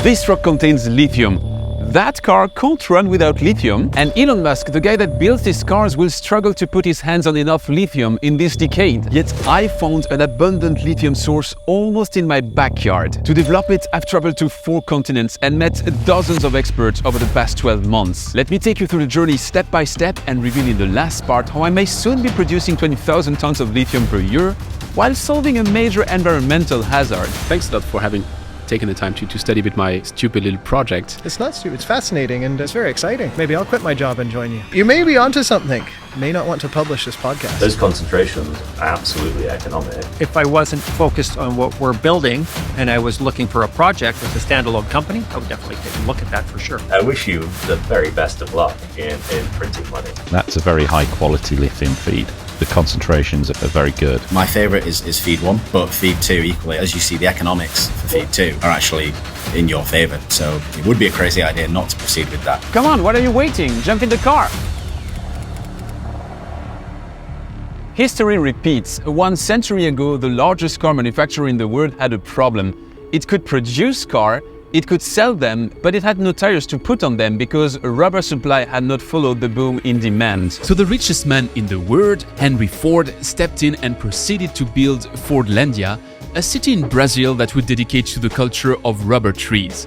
This rock contains lithium. That car can't run without lithium, and Elon Musk, the guy that builds these cars, will struggle to put his hands on enough lithium in this decade. Yet I found an abundant lithium source almost in my backyard. To develop it, I've traveled to 4 continents and met dozens of experts over the past 12 months. Let me take you through the journey step by step and reveal in the last part how I may soon be producing 20,000 tons of lithium per year while solving a major environmental hazard. Thanks a lot for having taken the time to study with my stupid little project. It's not stupid, it's fascinating and it's very exciting. Maybe I'll quit my job and join you. You may be onto something. You may not want to publish this podcast. Those concentrations are absolutely economic. If I wasn't focused on what we're building and I was looking for a project with a standalone company, I would definitely take a look at that for sure. I wish you the very best of luck in printing money. That's a very high quality lithium feed. The concentrations are very good. My favourite is feed 1, but feed 2 equally. As you see, the economics for feed 2 are actually in your favour. So it would be a crazy idea not to proceed with that. Come on, what are you waiting? Jump in the car! History repeats. 1 century ago, the largest car manufacturer in the world had a problem. It could produce cars, it could sell them, but it had no tires to put on them because a rubber supply had not followed the boom in demand. So the richest man in the world, Henry Ford, stepped in and proceeded to build Fordlandia, a city in Brazil that would dedicate to the culture of rubber trees.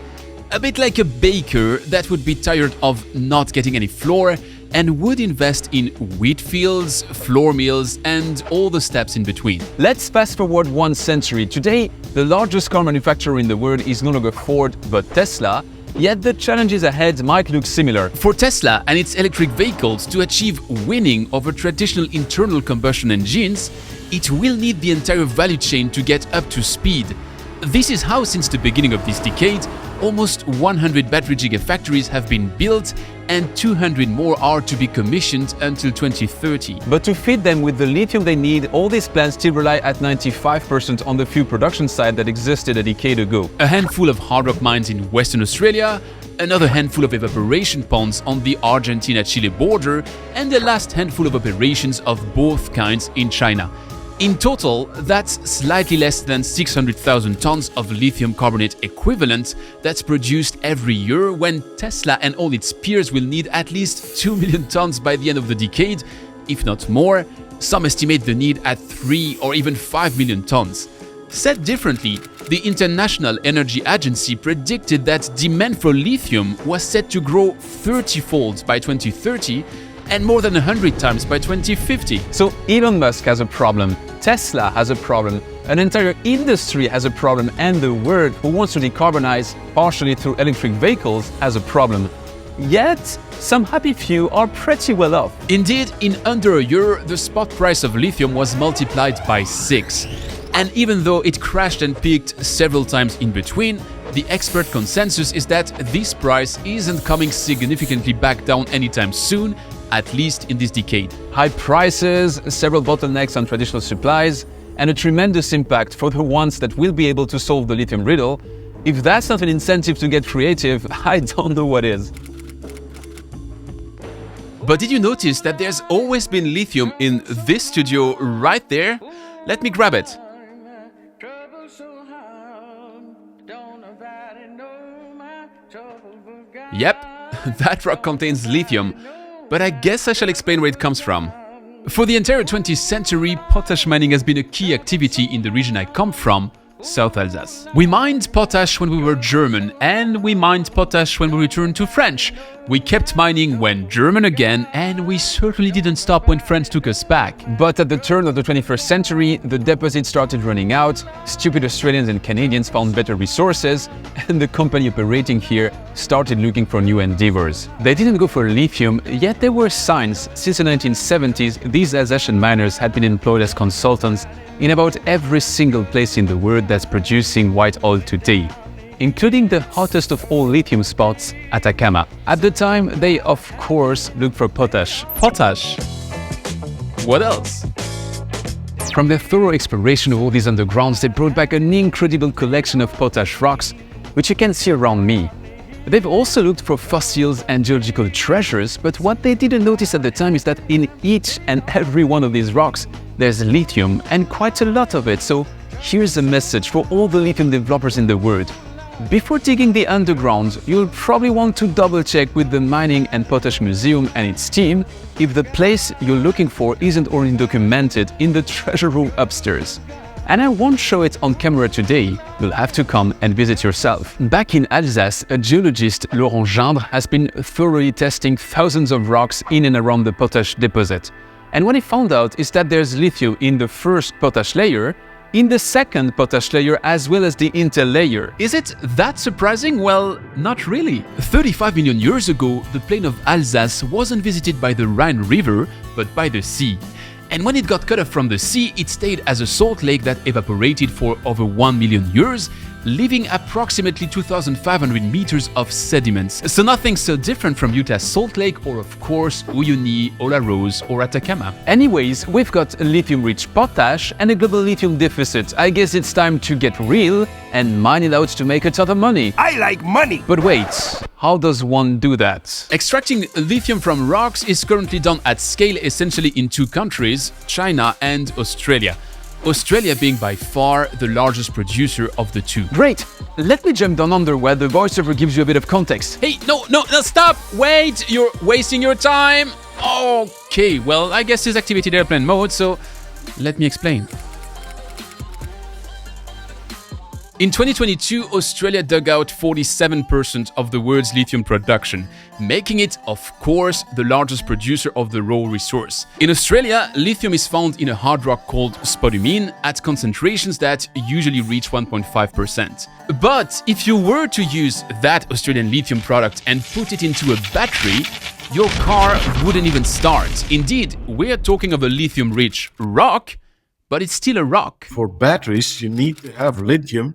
A bit like a baker that would be tired of not getting any flour and would invest in wheat fields, flour mills, and all the steps in between. Let's fast forward 1 century. Today, the largest car manufacturer in the world is no longer Ford, but Tesla. Yet the challenges ahead might look similar. For Tesla and its electric vehicles to achieve winning over traditional internal combustion engines, it will need the entire value chain to get up to speed. This is how, since the beginning of this decade, almost 100 battery gigafactories have been built and 200 more are to be commissioned until 2030. But to feed them with the lithium they need, all these plants still rely at 95% on the few production sites that existed a decade ago. A handful of hard rock mines in Western Australia, another handful of evaporation ponds on the Argentina-Chile border, and the last handful of operations of both kinds in China. In total, that's slightly less than 600,000 tons of lithium carbonate equivalent that's produced every year, when Tesla and all its peers will need at least 2 million tons by the end of the decade, if not more. Some estimate the need at 3 or even 5 million tons. Said differently, the International Energy Agency predicted that demand for lithium was set to grow 30-fold by 2030 and more than 100 times by 2050. So Elon Musk has a problem, Tesla has a problem, an entire industry has a problem, and the world who wants to decarbonize partially through electric vehicles has a problem. Yet, some happy few are pretty well off. Indeed, in under a year, the spot price of lithium was multiplied by 6. And even though it crashed and peaked several times in between, the expert consensus is that this price isn't coming significantly back down anytime soon, at least in this decade. High prices, several bottlenecks on traditional supplies, and a tremendous impact for the ones that will be able to solve the lithium riddle. If that's not an incentive to get creative, I don't know what is. But did you notice that there's always been lithium in this studio right there? Let me grab it. Yep, that rock contains lithium, but I guess I shall explain where it comes from. For the entire 20th century, potash mining has been a key activity in the region I come from, South Alsace. We mined potash when we were German, and we mined potash when we returned to French. We kept mining when German again, and we certainly didn't stop when France took us back. But at the turn of the 21st century, the deposits started running out, stupid Australians and Canadians found better resources, and the company operating here started looking for new endeavors. They didn't go for lithium, yet there were signs. Since the 1970s, these Alsatian miners had been employed as consultants in about every single place in the world that's producing white oil today, including the hottest of all lithium spots, Atacama. At the time, they of course looked for potash. Potash? What else? From their thorough exploration of all these undergrounds, they brought back an incredible collection of potash rocks, which you can see around me. They've also looked for fossils and geological treasures, but what they didn't notice at the time is that in each and every one of these rocks, there's lithium, and quite a lot of it. So here's a message for all the lithium developers in the world. Before digging the underground, you'll probably want to double-check with the Mining and Potash Museum and its team if the place you're looking for isn't already documented in the treasure room upstairs. And I won't show it on camera today, you'll have to come and visit yourself. Back in Alsace, a geologist, Laurent Gindre, has been thoroughly testing thousands of rocks in and around the potash deposit. And what he found out is that there's lithium in the first potash layer, in the second potash layer, as well as the intel layer. Is it that surprising? Well, not really. 35 million years ago, the plain of Alsace wasn't visited by the Rhine River, but by the sea. And when it got cut off from the sea, it stayed as a salt lake that evaporated for over 1 million years, leaving approximately 2,500 meters of sediments. So nothing so different from Utah's Salt Lake or, of course, Uyuni, Olaroz or Atacama. Anyways, we've got lithium-rich potash and a global lithium deficit. I guess it's time to get real and mine it out to make a ton of money. I like money! But wait, how does one do that? Extracting lithium from rocks is currently done at scale essentially in two countries, China and Australia. Australia being by far the largest producer of the two. Great! Let me jump down under where the voiceover gives you a bit of context. Hey, no, stop! Wait! You're wasting your time! Okay, well, I guess it's activated airplane mode, so let me explain. In 2022, Australia dug out 47% of the world's lithium production, making it, of course, the largest producer of the raw resource. In Australia, lithium is found in a hard rock called spodumene at concentrations that usually reach 1.5%. But if you were to use that Australian lithium product and put it into a battery, your car wouldn't even start. Indeed, we're talking of a lithium-rich rock, but it's still a rock. For batteries, you need to have lithium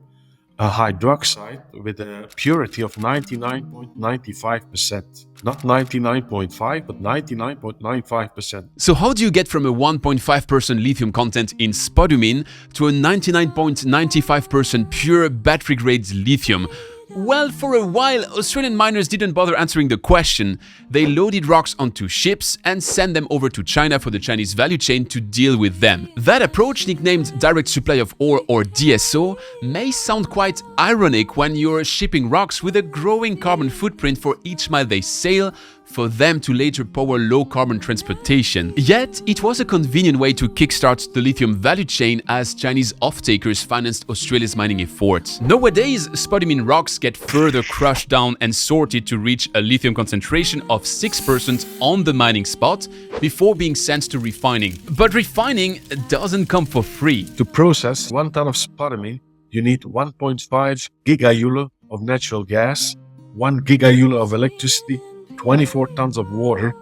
hydroxide with a purity of 99.95%. Not 99.5, but 99.95%. So how do you get from a 1.5% lithium content in spodumene to a 99.95% pure battery-grade lithium? Well, for a while, Australian miners didn't bother answering the question. They loaded rocks onto ships and sent them over to China for the Chinese value chain to deal with them. That approach, nicknamed direct supply of ore or DSO, may sound quite ironic when you're shipping rocks with a growing carbon footprint for each mile they sail, for them to later power low-carbon transportation. Yet, it was a convenient way to kickstart the lithium value chain as Chinese off-takers financed Australia's mining efforts. Nowadays, spodumene rocks get further crushed down and sorted to reach a lithium concentration of 6% on the mining spot before being sent to refining. But refining doesn't come for free. To process 1 ton of spodumene, you need 1.5 gigajoule of natural gas, 1 gigajoule of electricity, 24 tons of water,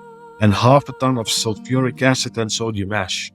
and half a ton of sulfuric acid and sodium ash.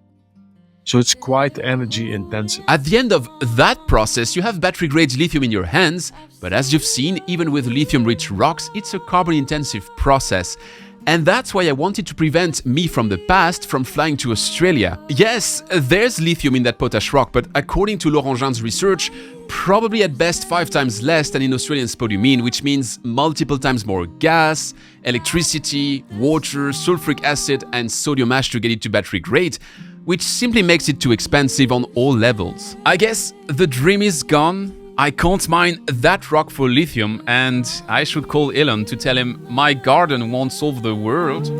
So it's quite energy intensive. At the end of that process, you have battery-grade lithium in your hands, but as you've seen, even with lithium-rich rocks, it's a carbon-intensive process. And that's why I wanted to prevent me from the past from flying to Australia. Yes, there's lithium in that potash rock, but according to Laurent Gindre's research, probably at best 5 times less than in Australian spodumene, which means multiple times more gas, electricity, water, sulfuric acid and sodium ash to get it to battery grade, which simply makes it too expensive on all levels. I guess the dream is gone. I can't mine that rock for lithium, and I should call Elon to tell him my garden won't solve the world.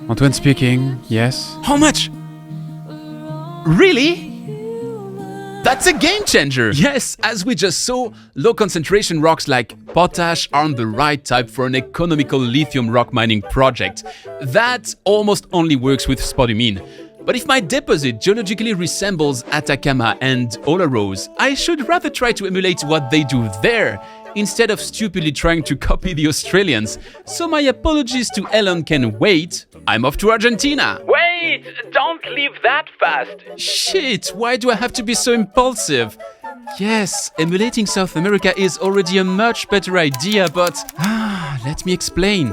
Antoine speaking, yes. How much? Really? That's a game changer! Yes, as we just saw, low concentration rocks like potash aren't the right type for an economical lithium rock mining project. That almost only works with spodumene. But if my deposit geologically resembles Atacama and Olaroz, I should rather try to emulate what they do there, instead of stupidly trying to copy the Australians. So my apologies to Elon can wait. I'm off to Argentina. Wait! Don't leave that fast! Shit, why do I have to be so impulsive? Yes, emulating South America is already a much better idea, but let me explain.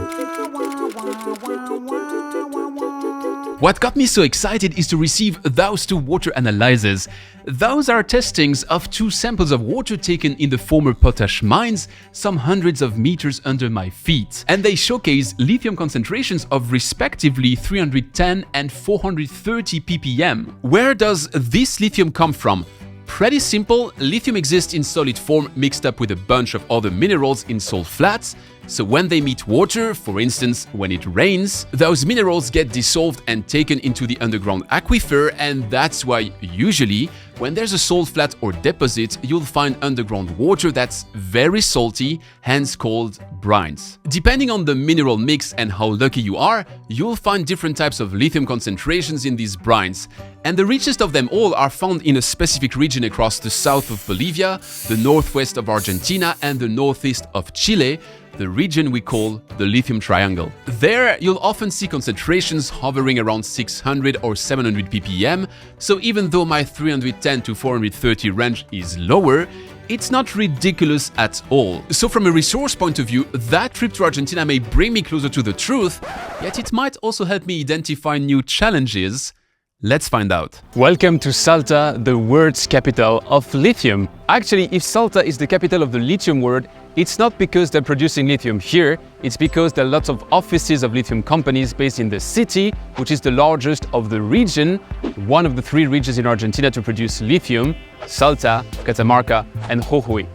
What got me so excited is to receive those two water analyzers. Those are testings of two samples of water taken in the former potash mines, some hundreds of meters under my feet. And they showcase lithium concentrations of respectively 310 and 430 ppm. Where does this lithium come from? Pretty simple, lithium exists in solid form mixed up with a bunch of other minerals in salt flats. So when they meet water, for instance when it rains, those minerals get dissolved and taken into the underground aquifer, and that's why usually when there's a salt flat or deposit, you'll find underground water that's very salty, hence called brines. Depending on the mineral mix and how lucky you are, you'll find different types of lithium concentrations in these brines. And the richest of them all are found in a specific region across the south of Bolivia, the northwest of Argentina, and the northeast of Chile, the region we call the Lithium Triangle. There, you'll often see concentrations hovering around 600 or 700 ppm, so even though my 310 to 430 range is lower, it's not ridiculous at all. So from a resource point of view, that trip to Argentina may bring me closer to the truth, yet it might also help me identify new challenges. Let's find out. Welcome to Salta, the world's capital of lithium. Actually, if Salta is the capital of the lithium world, it's not because they're producing lithium here, it's because there are lots of offices of lithium companies based in the city, which is the largest of the region, one of the 3 regions in Argentina to produce lithium: Salta, Catamarca, and Jujuy.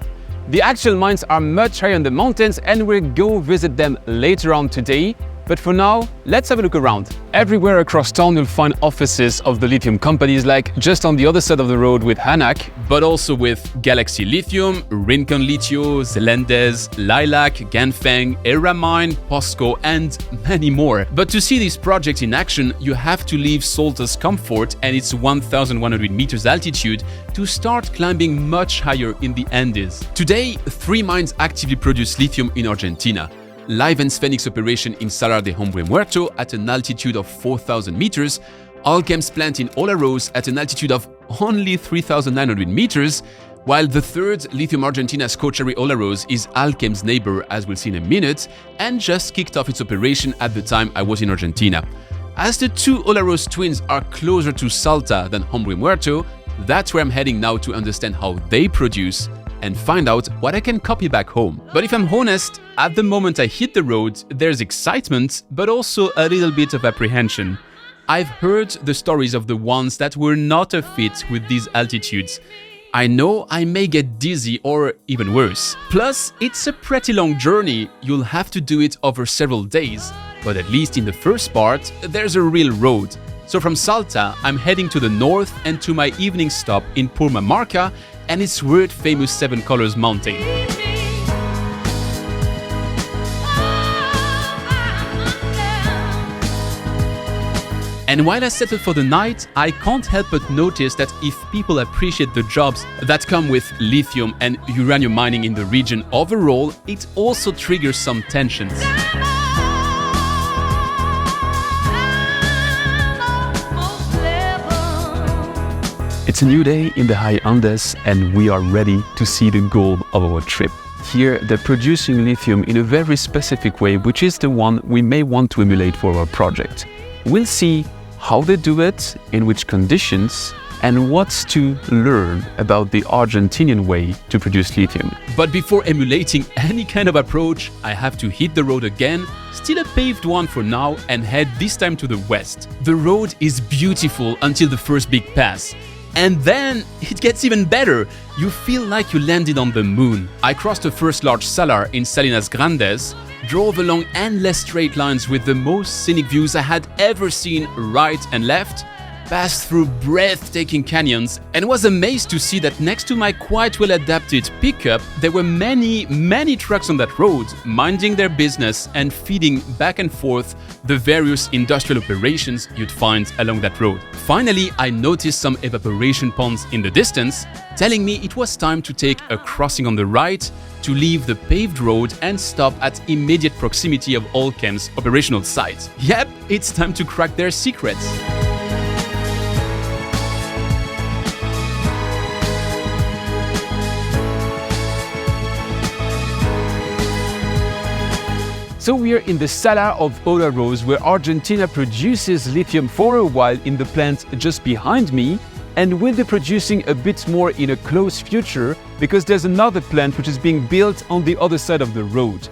The actual mines are much higher in the mountains, and we'll go visit them later on today. But for now, let's have a look around. Everywhere across town you'll find offices of the lithium companies, like just on the other side of the road with Hanak, but also with Galaxy Lithium, Rincon Litio, Zelendez, Lilac, Ganfeng, Eramine, POSCO, and many more. But to see these projects in action, you have to leave Salta's comfort and its 1,100 meters altitude to start climbing much higher in the Andes. Today, 3 mines actively produce lithium in Argentina. Livent's Phoenix operation in Salar de Hombre Muerto at an altitude of 4,000 meters, Allkem's plant in Olaroz at an altitude of only 3,900 meters, while the third Lithium Argentina's Cochari Olaroz is Allkem's neighbor, as we'll see in a minute, and just kicked off its operation at the time I was in Argentina. As the 2 Olaroz twins are closer to Salta than Hombre Muerto, that's where I'm heading now to understand how they produce and find out what I can copy back home. But if I'm honest, at the moment I hit the road, there's excitement, but also a little bit of apprehension. I've heard the stories of the ones that were not a fit with these altitudes. I know I may get dizzy or even worse. Plus, it's a pretty long journey. You'll have to do it over several days. But at least in the first part, there's a real road. So from Salta, I'm heading to the north and to my evening stop in Purmamarca and its world-famous 7 Colors mountain. And while I settle for the night, I can't help but notice that if people appreciate the jobs that come with lithium and uranium mining in the region overall, it also triggers some tensions. It's a new day in the high Andes, and we are ready to see the goal of our trip. Here, they're producing lithium in a very specific way, which is the one we may want to emulate for our project. We'll see how they do it, in which conditions, and what's to learn about the Argentinian way to produce lithium. But before emulating any kind of approach, I have to hit the road again, still a paved one for now, and head this time to the west. The road is beautiful until the first big pass. And then it gets even better. You feel like you landed on the moon. I crossed the first large salar in Salinas Grandes, drove along endless straight lines with the most scenic views I had ever seen right and left, passed through breathtaking canyons, and was amazed to see that next to my quite well-adapted pickup, there were many trucks on that road, minding their business and feeding back and forth the various industrial operations you'd find along that road. Finally, I noticed some evaporation ponds in the distance, telling me it was time to take a crossing on the right to leave the paved road and stop at immediate proximity of Allkem's operational site. Yep, it's time to crack their secrets. So we are in the Sala of Olaroz, where Argentina produces lithium for a while in the plant just behind me, and will be producing a bit more in a close future because there's another plant which is being built on the other side of the road.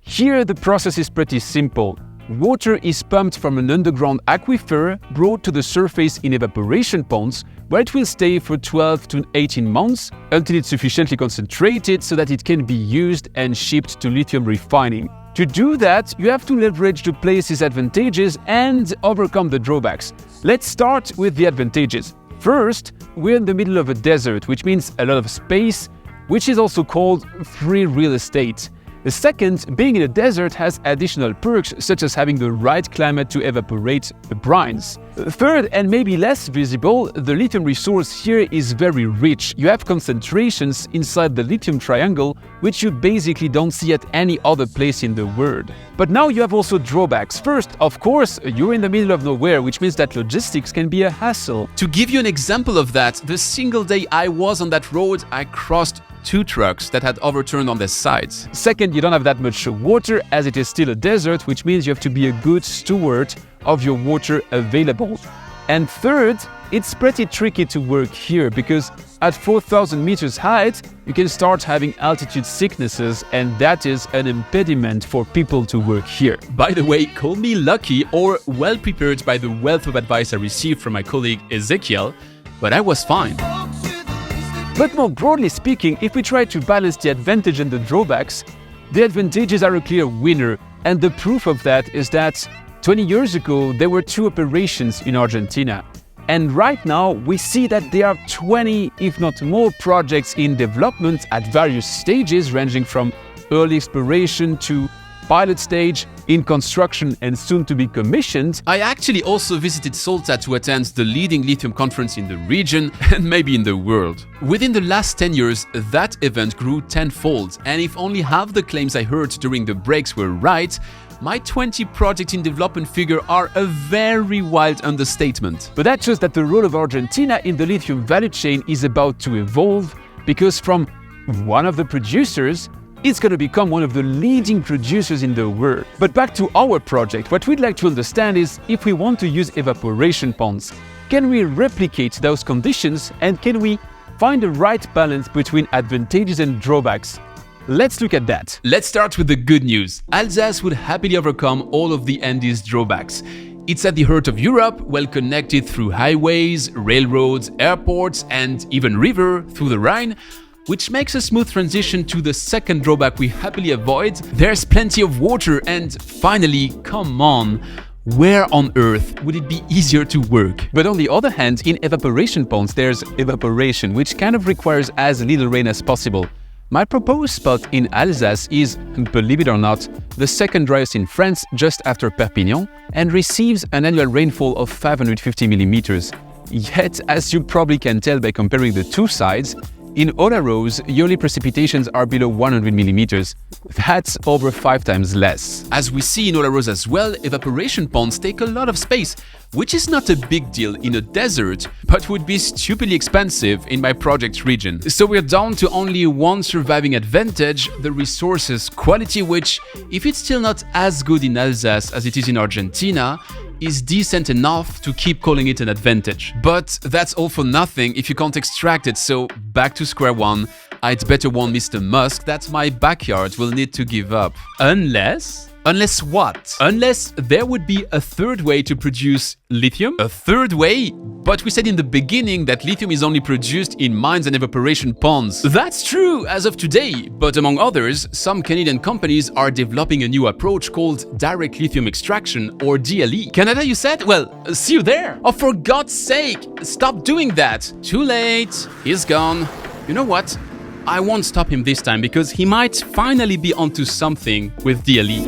Here the process is pretty simple. Water is pumped from an underground aquifer, brought to the surface in evaporation ponds, where it will stay for 12 to 18 months until it's sufficiently concentrated so that it can be used and shipped to lithium refining. To do that, you have to leverage the place's advantages and overcome the drawbacks. Let's start with the advantages. First, we're in the middle of a desert, which means a lot of space, which is also called free real estate. The second, being in a desert has additional perks, such as having the right climate to evaporate the brines. Third, and maybe less visible, the lithium resource here is very rich. You have concentrations inside the Lithium Triangle, which you basically don't see at any other place in the world. But now you have also drawbacks. First, of course, you're in the middle of nowhere, which means that logistics can be a hassle. To give you an example of that, the single day I was on that road, I crossed 2 trucks that had overturned on their sides. Second, you don't have that much water, as it is still a desert, which means you have to be a good steward of your water available. And third, it's pretty tricky to work here because at 4,000 meters height, you can start having altitude sicknesses, and that is an impediment for people to work here. By the way, call me lucky or well prepared by the wealth of advice I received from my colleague Ezekiel, but I was fine. But more broadly speaking, if we try to balance the advantage and the drawbacks, the advantages are a clear winner, and the proof of that is that 20 years ago there were 2 operations in Argentina, and right now we see that there are 20, if not more, projects in development at various stages, ranging from early exploration to pilot stage, in construction and soon to be commissioned. I actually also visited Salta to attend the leading lithium conference in the region and maybe in the world. Within the last 10 years, that event grew tenfold, and if only half the claims I heard during the breaks were right, my 20 projects in development figure are a very wild understatement. But that shows that the role of Argentina in the lithium value chain is about to evolve, because from one of the producers, it's going to become one of the leading producers in the world. But back to our project, what we'd like to understand is if we want to use evaporation ponds, can we replicate those conditions, and can we find the right balance between advantages and drawbacks? Let's look at that. Let's start with the good news. Alsace would happily overcome all of the Andes drawbacks. It's at the heart of Europe, well connected through highways, railroads, airports, and even river through the Rhine, which makes a smooth transition to the second drawback we happily avoid. There's plenty of water, and finally, come on, where on earth would it be easier to work? But on the other hand, in evaporation ponds, there's evaporation, which kind of requires as little rain as possible. My proposed spot in Alsace is, believe it or not, the second driest in France, just after Perpignan, and receives an annual rainfall of 550 millimeters. Yet, as you probably can tell by comparing the two sides, in Olaroz, yearly precipitations are below 100 millimeters. That's over 5 times less. As we see in Olaroz as well, evaporation ponds take a lot of space, which is not a big deal in a desert, but would be stupidly expensive in my project region. So we're down to only one surviving advantage, the resources quality, which, if it's still not as good in Alsace as it is in Argentina, is decent enough to keep calling it an advantage. But that's all for nothing if you can't extract it, so back to square one. I'd better warn Mr. Musk that my backyard will need to give up. Unless what? Unless there would be a third way to produce lithium? A third way? But we said in the beginning that lithium is only produced in mines and evaporation ponds. That's true as of today, but among others, some Canadian companies are developing a new approach called direct lithium extraction, or DLE. Canada, you said? Well, see you there. Oh, for God's sake, stop doing that. Too late. He's gone. You know what? I won't stop him this time because he might finally be onto something with DLE.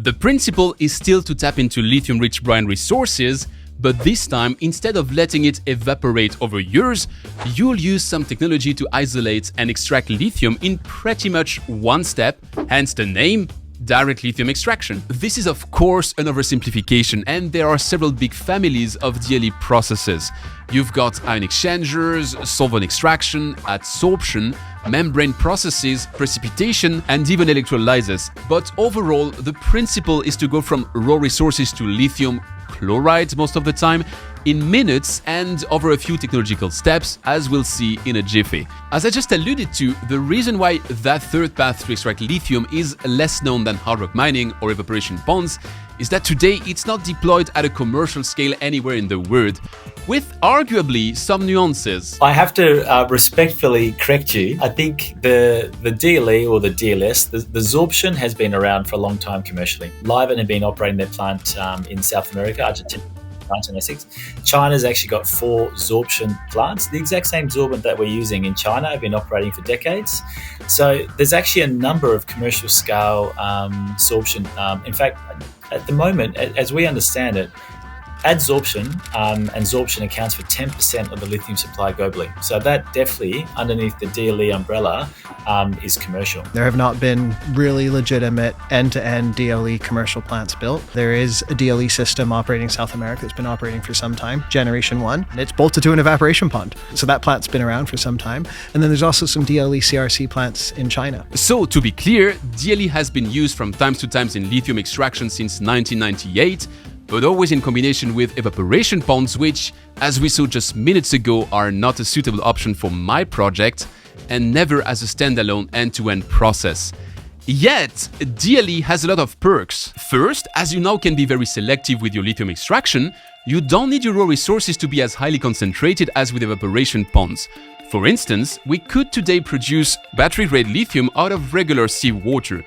The principle is still to tap into lithium-rich brine resources, but this time, instead of letting it evaporate over years, you'll use some technology to isolate and extract lithium in pretty much one step, hence the name, direct lithium extraction. This is of course an oversimplification, and there are several big families of DLE processes. You've got ion exchangers, solvent extraction, adsorption, membrane processes, precipitation, and even electrolysis. But overall, the principle is to go from raw resources to lithium chloride most of the time in minutes and over a few technological steps, as we'll see in a jiffy. As I just alluded to, the reason why that third path to extract lithium is less known than hard rock mining or evaporation ponds is that today it's not deployed at a commercial scale anywhere in the world, with arguably some nuances. I have to respectfully correct you. I think the DLE or the DLS, the absorption has been around for a long time commercially. Livent have been operating their plant in South America, Argentina, 1906. China's actually got 4 absorption plants. The exact same absorbent that we're using in China have been operating for decades. So there's actually a number of commercial scale absorption. In fact, at the moment, as we understand it, adsorption and absorption accounts for 10% of the lithium supply globally. So that definitely, underneath the DLE umbrella, is commercial. There have not been really legitimate end-to-end DLE commercial plants built. There is a DLE system operating in South America that's been operating for some time, Generation 1. And it's bolted to an evaporation pond. So that plant's been around for some time. And then there's also some DLE CRC plants in China. So to be clear, DLE has been used from time to time in lithium extraction since 1998, but always in combination with evaporation ponds, which, as we saw just minutes ago, are not a suitable option for my project, and never as a standalone end-to-end process. Yet, DLE has a lot of perks. First, as you now can be very selective with your lithium extraction, you don't need your raw resources to be as highly concentrated as with evaporation ponds. For instance, we could today produce battery-grade lithium out of regular seawater.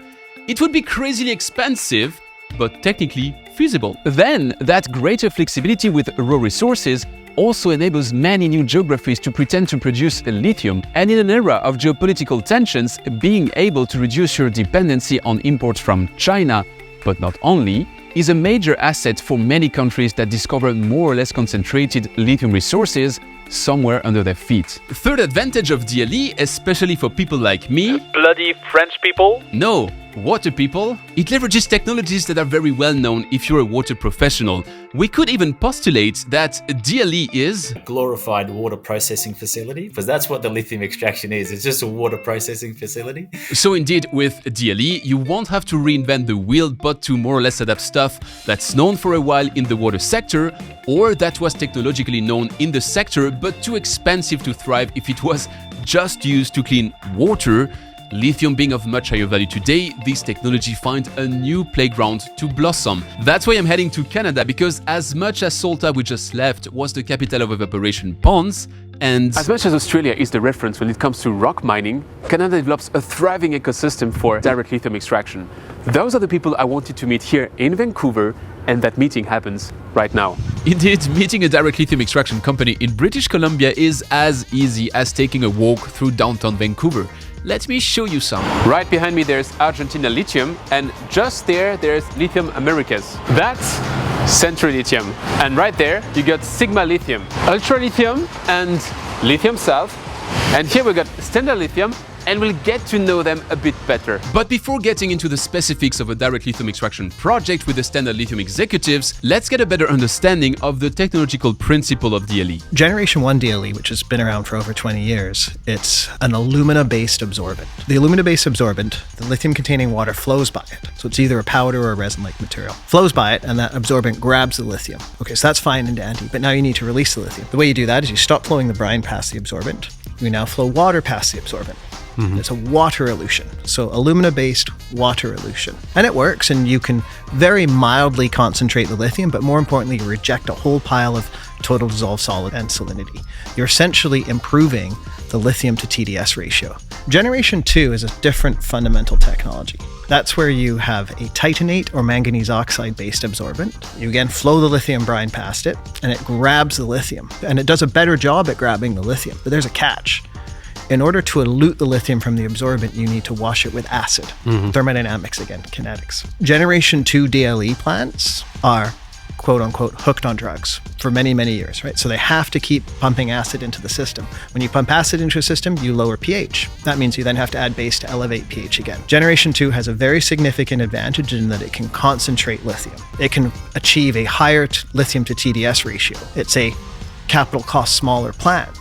It would be crazily expensive, but technically feasible. Then, that greater flexibility with raw resources also enables many new geographies to pretend to produce lithium, and in an era of geopolitical tensions, being able to reduce your dependency on imports from China, but not only, is a major asset for many countries that discover more or less concentrated lithium resources somewhere under their feet. Third advantage of DLE, especially for people like me, bloody French people? No, water people, it leverages technologies that are very well known if you're a water professional. We could even postulate that DLE is Glorified water processing facility, because that's what the lithium extraction is. It's just a water processing facility. So indeed, with DLE, you won't have to reinvent the wheel, but to more or less adapt stuff that's known for a while in the water sector, or that was technologically known in the sector, but too expensive to thrive if it was just used to clean water. Lithium being of much higher value today, this technology finds a new playground to blossom. That's why I'm heading to Canada, because as much as Salta we just left was the capital of evaporation ponds, and As much as Australia is the reference when it comes to rock mining, Canada develops a thriving ecosystem for direct lithium extraction. Those are the people I wanted to meet here in Vancouver, and that meeting happens right now. indeed, meeting a direct lithium extraction company in British Columbia is as easy as taking a walk through downtown Vancouver. Let me show you some. Right behind me there's Argentina Lithium, and just there's Lithium Americas. That's Century Lithium. And right there you got Sigma Lithium, Ultra Lithium, and Lithium South. And here we got Standard Lithium, and we'll get to know them a bit better. But before getting into the specifics of a direct lithium extraction project with the Standard Lithium executives, let's get a better understanding of the technological principle of DLE. Generation 1 DLE, which has been around for over 20 years, it's an alumina-based absorbent. The alumina-based absorbent, the lithium-containing water flows by it. So it's either a powder or a resin-like material. Flows by it, and that absorbent grabs the lithium. Okay, so that's fine and dandy, but now you need to release the lithium. The way you do that is you stop flowing the brine past the absorbent. You now flow water past the absorbent. It's a water elution. So alumina-based water elution. And it works, and you can very mildly concentrate the lithium, but more importantly, you reject a whole pile of total dissolved solid and salinity. You're essentially improving the lithium to TDS ratio. Generation 2 is a different fundamental technology. That's where you have a titanate or manganese oxide-based absorbent. You again flow the lithium brine past it, and it grabs the lithium. And it does a better job at grabbing the lithium, but there's a catch. In order to elute the lithium from the absorbent, you need to wash it with acid. Thermodynamics again, kinetics. Generation 2 DLE plants are quote unquote hooked on drugs for many, many years, right? So they have to keep pumping acid into the system. When you pump acid into a system, you lower pH. That means you then have to add base to elevate pH again. Generation 2 has a very significant advantage in that it can concentrate lithium. It can achieve a higher lithium to TDS ratio. It's a capital cost smaller plant,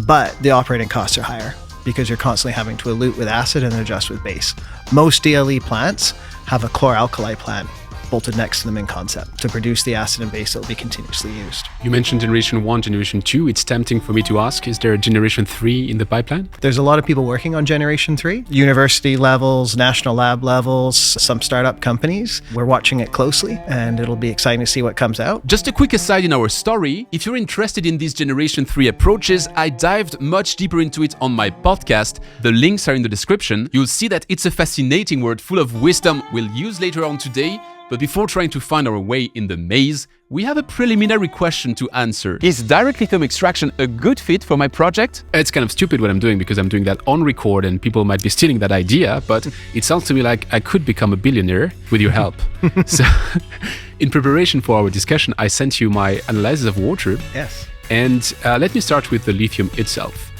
but the operating costs are higher. because you're constantly having to elute with acid and adjust with base. Most DLE plants have a chlor-alkali plant bolted next to them in concept to produce the acid and base that will be continuously used. You mentioned generation 1, generation 2. It's tempting for me to ask, is there a generation 3 in the pipeline? There's a lot of people working on generation 3, university levels, national lab levels, some startup companies. We're watching it closely and it'll be exciting to see what comes out. Just a quick aside in our story, if you're interested in these generation 3 approaches, I dived much deeper into it on my podcast. The links are in the description. You'll see that it's a fascinating word full of wisdom we'll use later on today. But before trying to find our way in the maze, we have a preliminary question to answer. Is direct lithium extraction a good fit for my project? It's kind of stupid what I'm doing because I'm doing that on record and people might be stealing that idea, but it sounds to me like I could become a billionaire with your help. So, in preparation for our discussion, I sent you my analysis of water. Yes. And let me start with the lithium itself.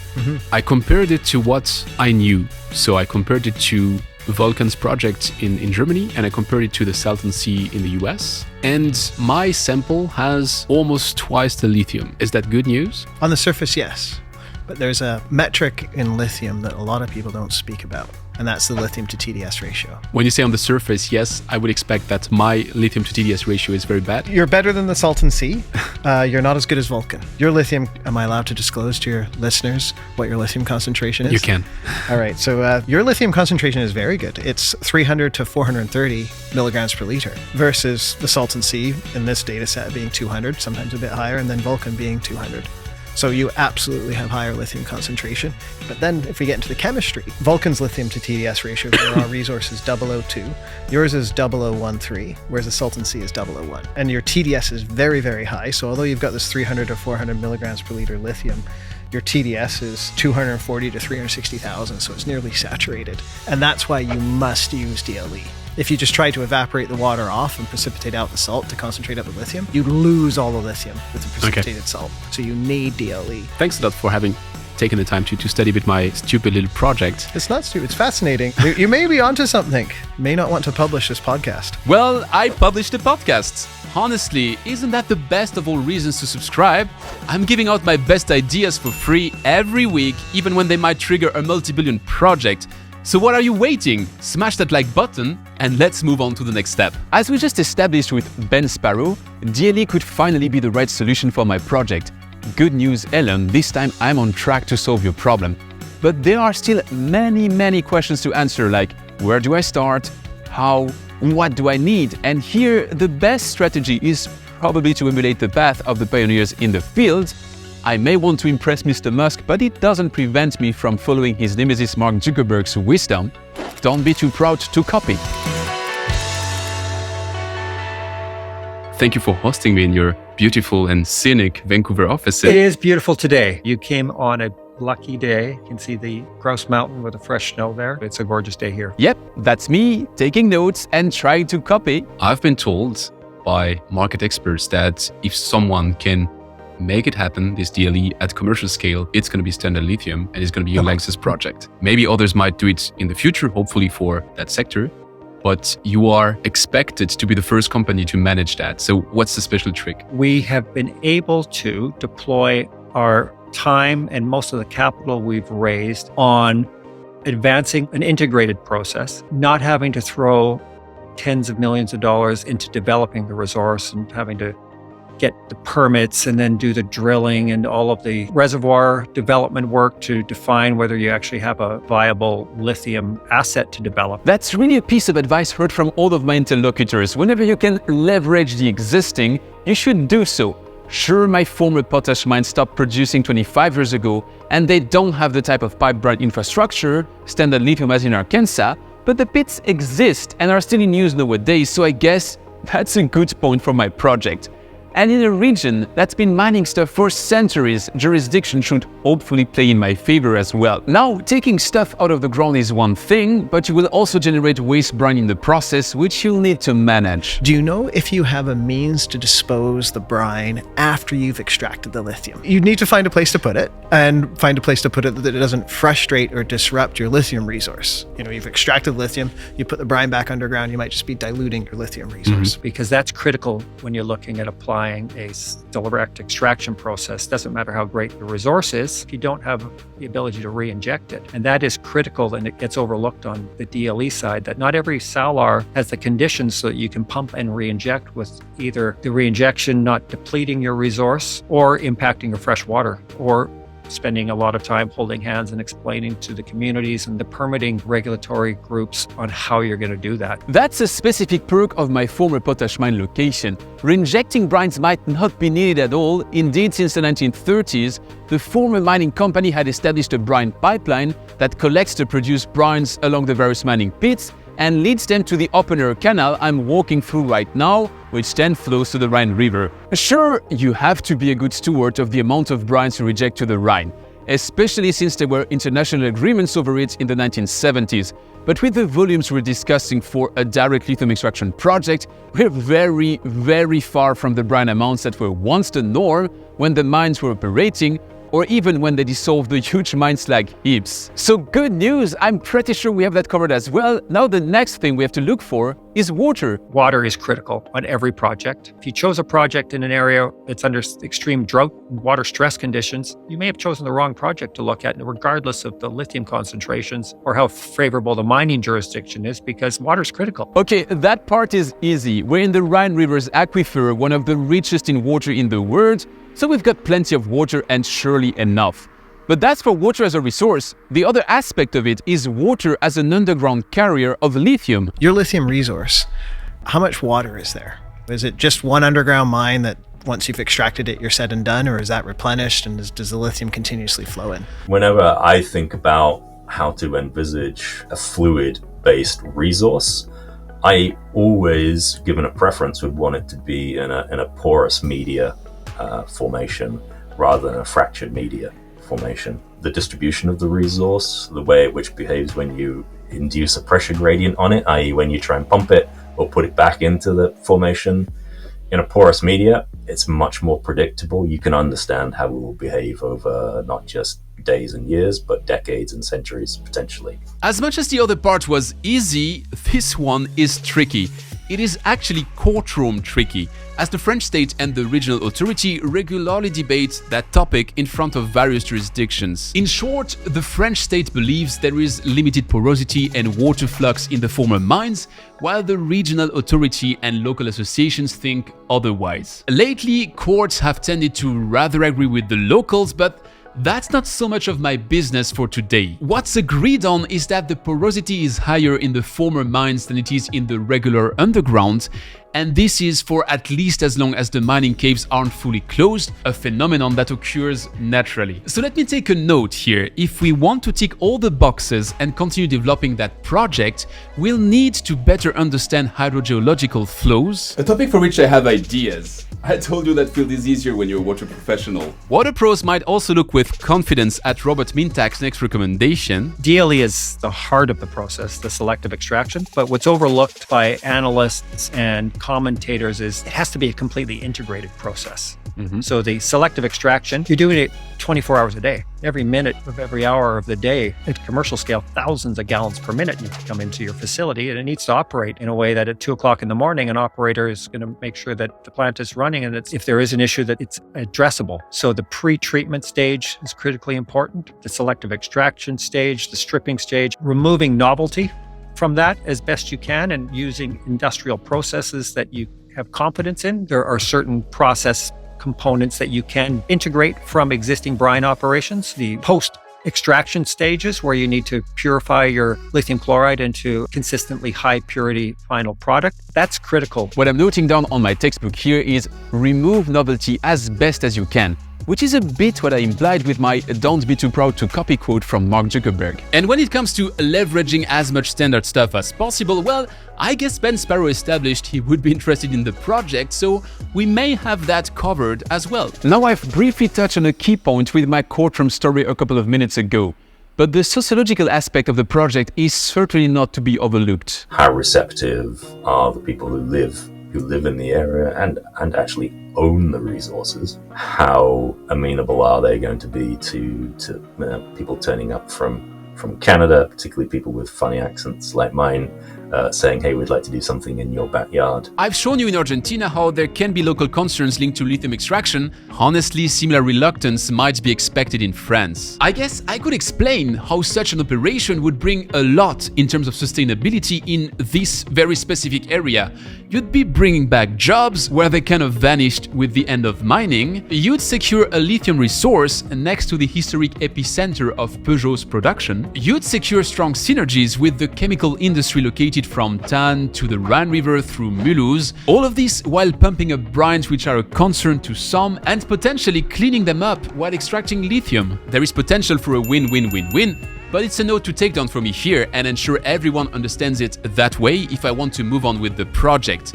I compared it to what I knew. So I compared it to Vulcan's project in Germany, and I compared it to the Salton Sea in the US. And my sample has almost twice the lithium. Is that good news? On the surface, yes. But there's a metric in lithium that a lot of people don't speak about, and that's the lithium to TDS ratio. When you say on the surface, yes, I would expect that my lithium to TDS ratio is very bad. You're better than the Salton Sea. You're not as good as Vulcan. Your lithium, am I allowed to disclose to your listeners what your lithium concentration is? You can. All right, so your lithium concentration is very good. It's 300 to 430 milligrams per liter versus the Salton Sea in this data set being 200, sometimes a bit higher, and then Vulcan being 200. So you absolutely have higher lithium concentration. But then if we get into the chemistry, Vulcan's lithium to TDS ratio for raw resource is 0.002. Yours is 0.013, whereas the Salton Sea is 0.001. And your TDS is very, very high. So although you've got this 300 to 400 milligrams per liter lithium, your TDS is 240 to 360,000. So it's nearly saturated. And that's why you must use DLE. If you just try to evaporate the water off and precipitate out the salt to concentrate up the lithium, you lose all the lithium with the precipitated salt. So you need DLE. Thanks a lot for having taken the time to study a bit my stupid little project. It's not stupid, it's fascinating. You may be onto something. You may not want to publish this podcast. Well, I published a podcast. Honestly, isn't that the best of all reasons to subscribe? I'm giving out my best ideas for free every week, even when they might trigger a multi-billion project. So what are you waiting? Smash that like button and let's move on to the next step. As we just established with Ben Sparrow, DLE could finally be the right solution for my project. Good news, Elon, this time I'm on track to solve your problem. But there are still many questions to answer, like where do I start? How? What do I need? And here, the best strategy is probably to emulate the path of the pioneers in the field. I may want to impress Mr. Musk, but it doesn't prevent me from following his nemesis Mark Zuckerberg's wisdom. Don't be too proud to copy. Thank you for hosting me in your beautiful and scenic Vancouver offices. It is beautiful today. You came on a lucky day. You can see the Grouse Mountain with the fresh snow there. It's a gorgeous day here. Yep, that's me taking notes and trying to copy. I've been told by market experts that if someone can make it happen, this DLE at commercial scale, it's going to be Standard Lithium and it's going to be your Lanxess project. Maybe others might do it in the future, hopefully for that sector, but you are expected to be the first company to manage that. So what's the special trick? We have been able to deploy our time and most of the capital we've raised on advancing an integrated process, not having to throw tens of millions of dollars into developing the resource and having to get the permits and then do the drilling and all of the reservoir development work to define whether you actually have a viable lithium asset to develop. That's really a piece of advice heard from all of my interlocutors. Whenever you can leverage the existing, you should do so. Sure, my former potash mine stopped producing 25 years ago, and they don't have the type of pipeline infrastructure Standard Lithium has in Arkansas, but the pits exist and are still in use nowadays, so I guess that's a good point for my project. And in a region that's been mining stuff for centuries, jurisdiction should hopefully play in my favor as well. Now, taking stuff out of the ground is one thing, but you will also generate waste brine in the process, which you'll need to manage. Do you know if you have a means to dispose the brine after you've extracted the lithium? You need to find a place to put it, and find a place to put it that it doesn't frustrate or disrupt your lithium resource. You know, you've extracted lithium, you put the brine back underground, you might just be diluting your lithium resource. Because that's critical when you're looking at applying justifying a direct extraction process. Doesn't matter how great the resource is if you don't have the ability to re-inject it. And that is critical, and it gets overlooked on the DLE side, that not every salar has the conditions so that you can pump and re-inject, with either the re-injection not depleting your resource or impacting your fresh water, or spending a lot of time holding hands and explaining to the communities and the permitting regulatory groups on how you're going to do that. That's a specific perk of my former potash mine location. Reinjecting brines might not be needed at all. Indeed, since the 1930s, the former mining company had established a brine pipeline that collects the produced brines along the various mining pits and leads them to the open-air canal I'm walking through right now, which then flows to the Rhine River. Sure, you have to be a good steward of the amount of brines you reject to the Rhine, especially since there were international agreements over it in the 1970s. But with the volumes we're discussing for a direct lithium extraction project, we're very, very far from the brine amounts that were once the norm when the mines were operating, or even when they dissolved the huge mine slag heaps. So good news, I'm pretty sure we have that covered as well. Now the next thing we have to look for is water. Water is critical on every project. If you chose a project in an area that's under extreme drought and water stress conditions, you may have chosen the wrong project to look at, regardless of the lithium concentrations or how favorable the mining jurisdiction is, because water is critical. Okay, that part is easy. We're in the Rhine River's aquifer, one of the richest in water in the world, so we've got plenty of water and surely enough. But that's for water as a resource. The other aspect of it is water as an underground carrier of lithium. Your lithium resource, how much water is there? Is it just one underground mine that once you've extracted it, you're said and done, or is that replenished, and does the lithium continuously flow in? Whenever I think about how to envisage a fluid-based resource, I always, given a preference, would want it to be in a porous media formation rather than a fractured media formation. The distribution of the resource, the way it which behaves when you induce a pressure gradient on it, i.e. when you try and pump it or put it back into the formation in a porous media, it's much more predictable. You can understand how it will behave over not just days and years, but decades and centuries potentially. As much as the other part was easy, this one is tricky. It is actually courtroom tricky, as the French state and the regional authority regularly debate that topic in front of various jurisdictions. In short, the French state believes there is limited porosity and water flux in the former mines, while the regional authority and local associations think otherwise. Lately, courts have tended to rather agree with the locals, but that's not so much of my business for today. What's agreed on is that the porosity is higher in the former mines than it is in the regular underground, and this is for at least as long as the mining caves aren't fully closed, a phenomenon that occurs naturally. So let me take a note here. If we want to tick all the boxes and continue developing that project, we'll need to better understand hydrogeological flows. A topic for which I have ideas. I told you that field is easier when you're a water professional. Water pros might also look with confidence at Robert Mintak's next recommendation. DLE is the heart of the process, the selective extraction, but what's overlooked by analysts and commentators is it has to be a completely integrated process. So the selective extraction, you're doing it 24 hours a day. Every minute of every hour of the day, at commercial scale, thousands of gallons per minute need to come into your facility, and it needs to operate in a way that at 2 o'clock in the morning, an operator is going to make sure that the plant is running, and if there is an issue, that it's addressable. So the pre-treatment stage is critically important, the selective extraction stage, the stripping stage, removing novelty from that as best you can, and using industrial processes that you have confidence in. There are certain process components that you can integrate from existing brine operations. The post-extraction stages, where you need to purify your lithium chloride into consistently high purity final product, that's critical. What I'm noting down on my textbook here is remove novelty as best as you can, which is a bit what I implied with my "don't be too proud to copy" quote from Mark Zuckerberg. And when it comes to leveraging as much standard stuff as possible, well, I guess Ben Sparrow established he would be interested in the project, so we may have that covered as well. Now I've briefly touched on a key point with my courtroom story a couple of minutes ago, but the sociological aspect of the project is certainly not to be overlooked. How receptive are the people who live in the area and actually own the resources? How amenable are they going to be to people turning up from Canada, particularly people with funny accents like mine, saying, hey, we'd like to do something in your backyard. I've shown you in Argentina how there can be local concerns linked to lithium extraction. Honestly, similar reluctance might be expected in France. I guess I could explain how such an operation would bring a lot in terms of sustainability in this very specific area. You'd be bringing back jobs where they kind of vanished with the end of mining. You'd secure a lithium resource next to the historic epicenter of Peugeot's production. You'd secure strong synergies with the chemical industry located from Tann to the Rhine River through Mulhouse. All of this while pumping up brines which are a concern to some and potentially cleaning them up while extracting lithium. There is potential for a win-win-win-win. But it's a note to take down from me here and ensure everyone understands it that way if I want to move on with the project.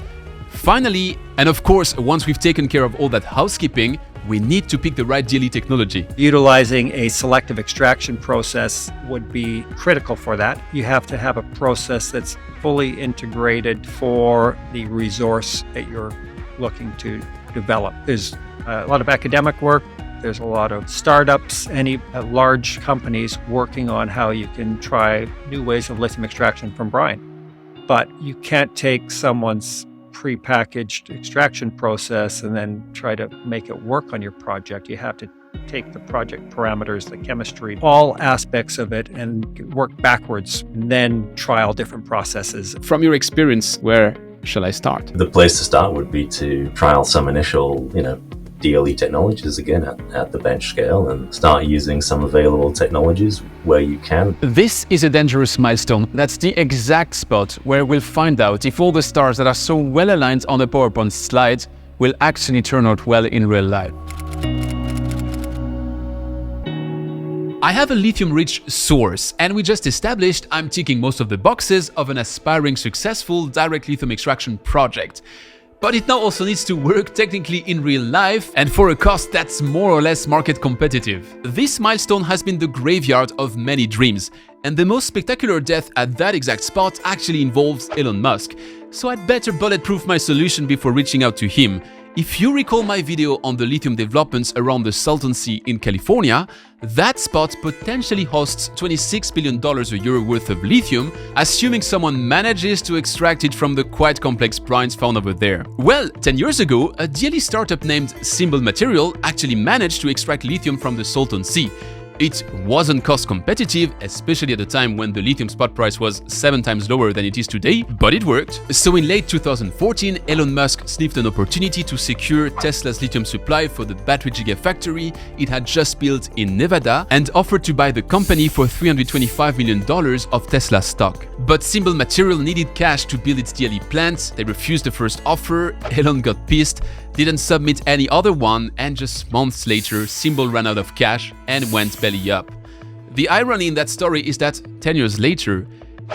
Finally, and of course, once we've taken care of all that housekeeping, we need to pick the right DLE technology. Utilizing a selective extraction process would be critical for that. You have to have a process that's fully integrated for the resource that you're looking to develop. There's a lot of academic work. There's a lot of startups, any large companies working on how you can try new ways of lithium extraction from brine. But you can't take someone's pre-packaged extraction process and then try to make it work on your project. You have to take the project parameters, the chemistry, all aspects of it, and work backwards, and then trial different processes. From your experience, where shall I start? The place to start would be to trial some initial, DLE technologies again at the bench scale and start using some available technologies where you can. This is a dangerous milestone. That's the exact spot where we'll find out if all the stars that are so well aligned on a PowerPoint slide will actually turn out well in real life. I have a lithium-rich source, and we just established I'm ticking most of the boxes of an aspiring successful direct lithium extraction project. But it now also needs to work technically in real life and for a cost that's more or less market competitive. This milestone has been the graveyard of many dreams, and the most spectacular death at that exact spot actually involves Elon Musk. So I'd better bulletproof my solution before reaching out to him. If you recall my video on the lithium developments around the Salton Sea in California, that spot potentially hosts $26 billion a year worth of lithium, assuming someone manages to extract it from the quite complex brines found over there. Well, 10 years ago, a DLE startup named Symbol Material actually managed to extract lithium from the Salton Sea. It wasn't cost competitive, especially at the time when the lithium spot price was 7 times lower than it is today, but it worked. So in late 2014, Elon Musk sniffed an opportunity to secure Tesla's lithium supply for the battery gigafactory it had just built in Nevada and offered to buy the company for $325 million of Tesla stock. But Symbol Material needed cash to build its DLE plant. They refused the first offer. Elon got pissed, didn't submit any other one, and just months later, Symbol ran out of cash and went belly up. The irony in that story is that 10 years later,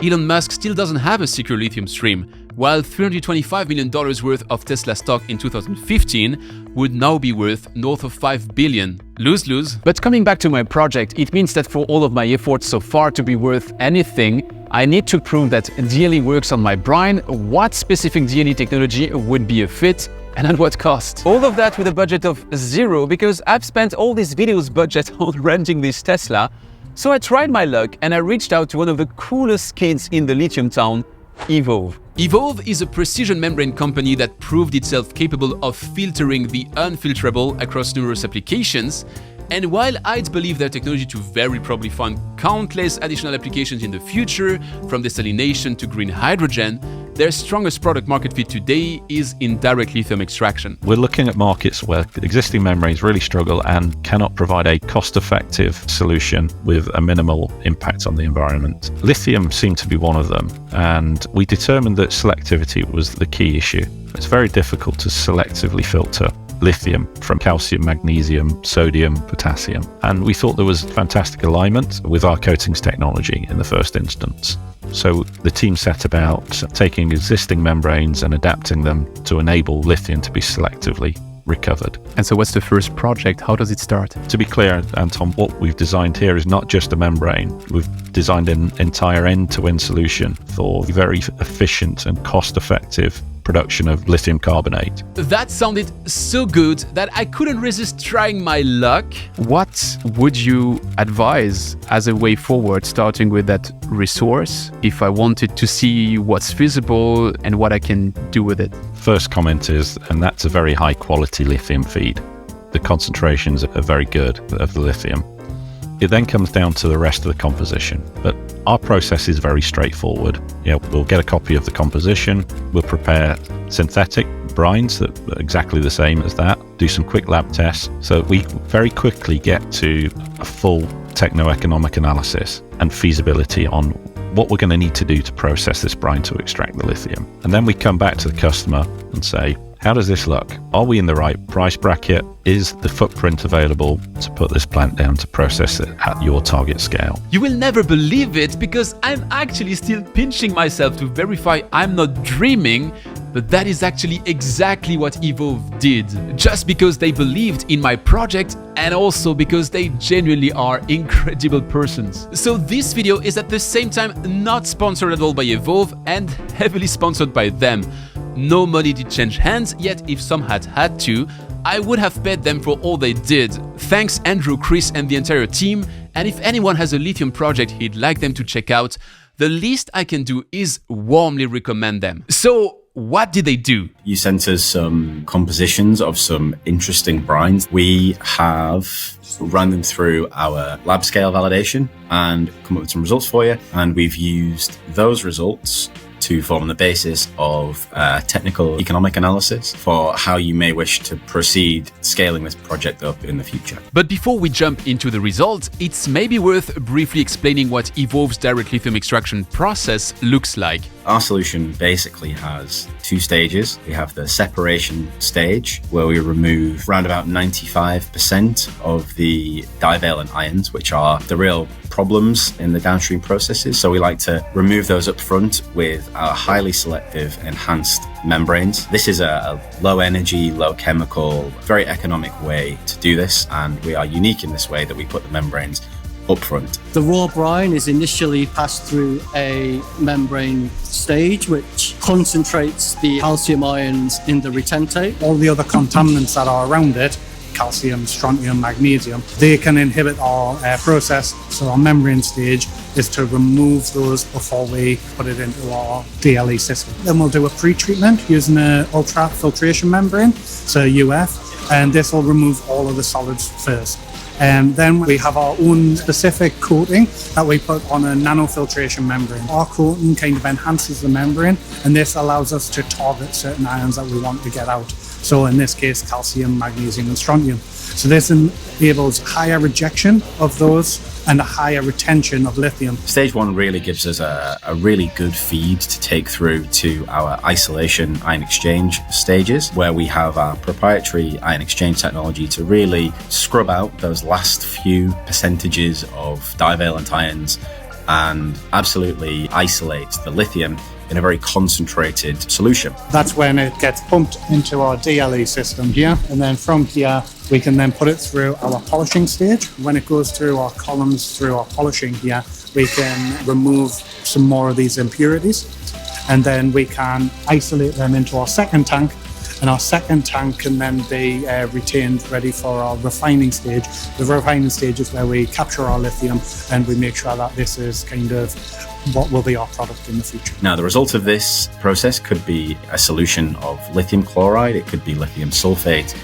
Elon Musk still doesn't have a secure lithium stream, while $325 million worth of Tesla stock in 2015 would now be worth north of $5 billion. Lose-lose. But coming back to my project, it means that for all of my efforts so far to be worth anything, I need to prove that DLE works on my brine, what specific DLE technology would be a fit, and at what cost. All of that with a budget of 0, because I've spent all this video's budget on renting this Tesla. So I tried my luck and I reached out to one of the coolest kids in the lithium town, Evolve. Evolve is a precision membrane company that proved itself capable of filtering the unfilterable across numerous applications. And while I'd believe their technology to very probably find countless additional applications in the future, from desalination to green hydrogen, their strongest product market fit today is in direct lithium extraction. We're looking at markets where existing membranes really struggle and cannot provide a cost-effective solution with a minimal impact on the environment. Lithium seemed to be one of them, and we determined that selectivity was the key issue. It's very difficult to selectively filter lithium from calcium, magnesium, sodium, potassium. And we thought there was fantastic alignment with our coatings technology in the first instance. So the team set about taking existing membranes and adapting them to enable lithium to be selectively recovered. And so what's the first project? How does it start? To be clear, Anton, what we've designed here is not just a membrane. We've designed an entire end-to-end solution for very efficient and cost-effective production of lithium carbonate. That sounded so good that I couldn't resist trying my luck. What would you advise as a way forward, starting with that resource, if I wanted to see what's feasible and what I can do with it? First comment is, and that's a very high quality lithium feed. The concentrations are very good of the lithium. It then comes down to the rest of the composition, but our process is very straightforward. We'll get a copy of the composition, we'll prepare synthetic brines that are exactly the same as that, do some quick lab tests, so we very quickly get to a full techno-economic analysis and feasibility on what we're going to need to do to process this brine to extract the lithium. And then we come back to the customer and say, how does this look? Are we in the right price bracket? Is the footprint available to put this plant down to process it at your target scale? You will never believe it, because I'm actually still pinching myself to verify I'm not dreaming, but that is actually exactly what Evolve did, just because they believed in my project and also because they genuinely are incredible persons. So this video is at the same time not sponsored at all by Evolve and heavily sponsored by them. No money did change hands, yet if some had to, I would have paid them for all they did. Thanks Andrew, Chris and the entire team, and if anyone has a lithium project he'd like them to check out, the least I can do is warmly recommend them. So what did they do? You sent us some compositions of some interesting brines. We have run them through our lab scale validation and come up with some results for you. And we've used those results to form the basis of technical economic analysis for how you may wish to proceed scaling this project up in the future. But before we jump into the results, it's maybe worth briefly explaining what Evolve's direct lithium extraction process looks like. Our solution basically has two stages. We have the separation stage, where we remove around about 95% of the divalent ions, which are the real problems in the downstream processes. So we like to remove those up front with our highly selective enhanced membranes. This is a low energy, low chemical, very economic way to do this. And we are unique in this way that we put the membranes up front. The raw brine is initially passed through a membrane stage which concentrates the calcium ions in the retentate. All the other contaminants that are around it, calcium, strontium, magnesium, they can inhibit our process. So our membrane stage is to remove those before we put it into our DLE system. Then we'll do a pre-treatment using an ultra filtration membrane, so UF, and this will remove all of the solids first. And then we have our own specific coating that we put on a nanofiltration membrane. Our coating kind of enhances the membrane, and this allows us to target certain ions that we want to get out. So in this case, calcium, magnesium, and strontium. So this enables higher rejection of those and a higher retention of lithium. Stage one really gives us a really good feed to take through to our isolation ion exchange stages, where we have our proprietary ion exchange technology to really scrub out those last few percentages of divalent ions and absolutely isolate the lithium in a very concentrated solution. That's when it gets pumped into our DLE system here, and then from here we can then put it through our polishing stage. When it goes through our columns, through our polishing here, we can remove some more of these impurities, and then we can isolate them into our second tank, and our second tank can then be retained ready for our refining stage. The refining stage is where we capture our lithium and we make sure that this is kind of what will be our product in the future. Now, the result of this process could be a solution of lithium chloride, it could be lithium sulfate,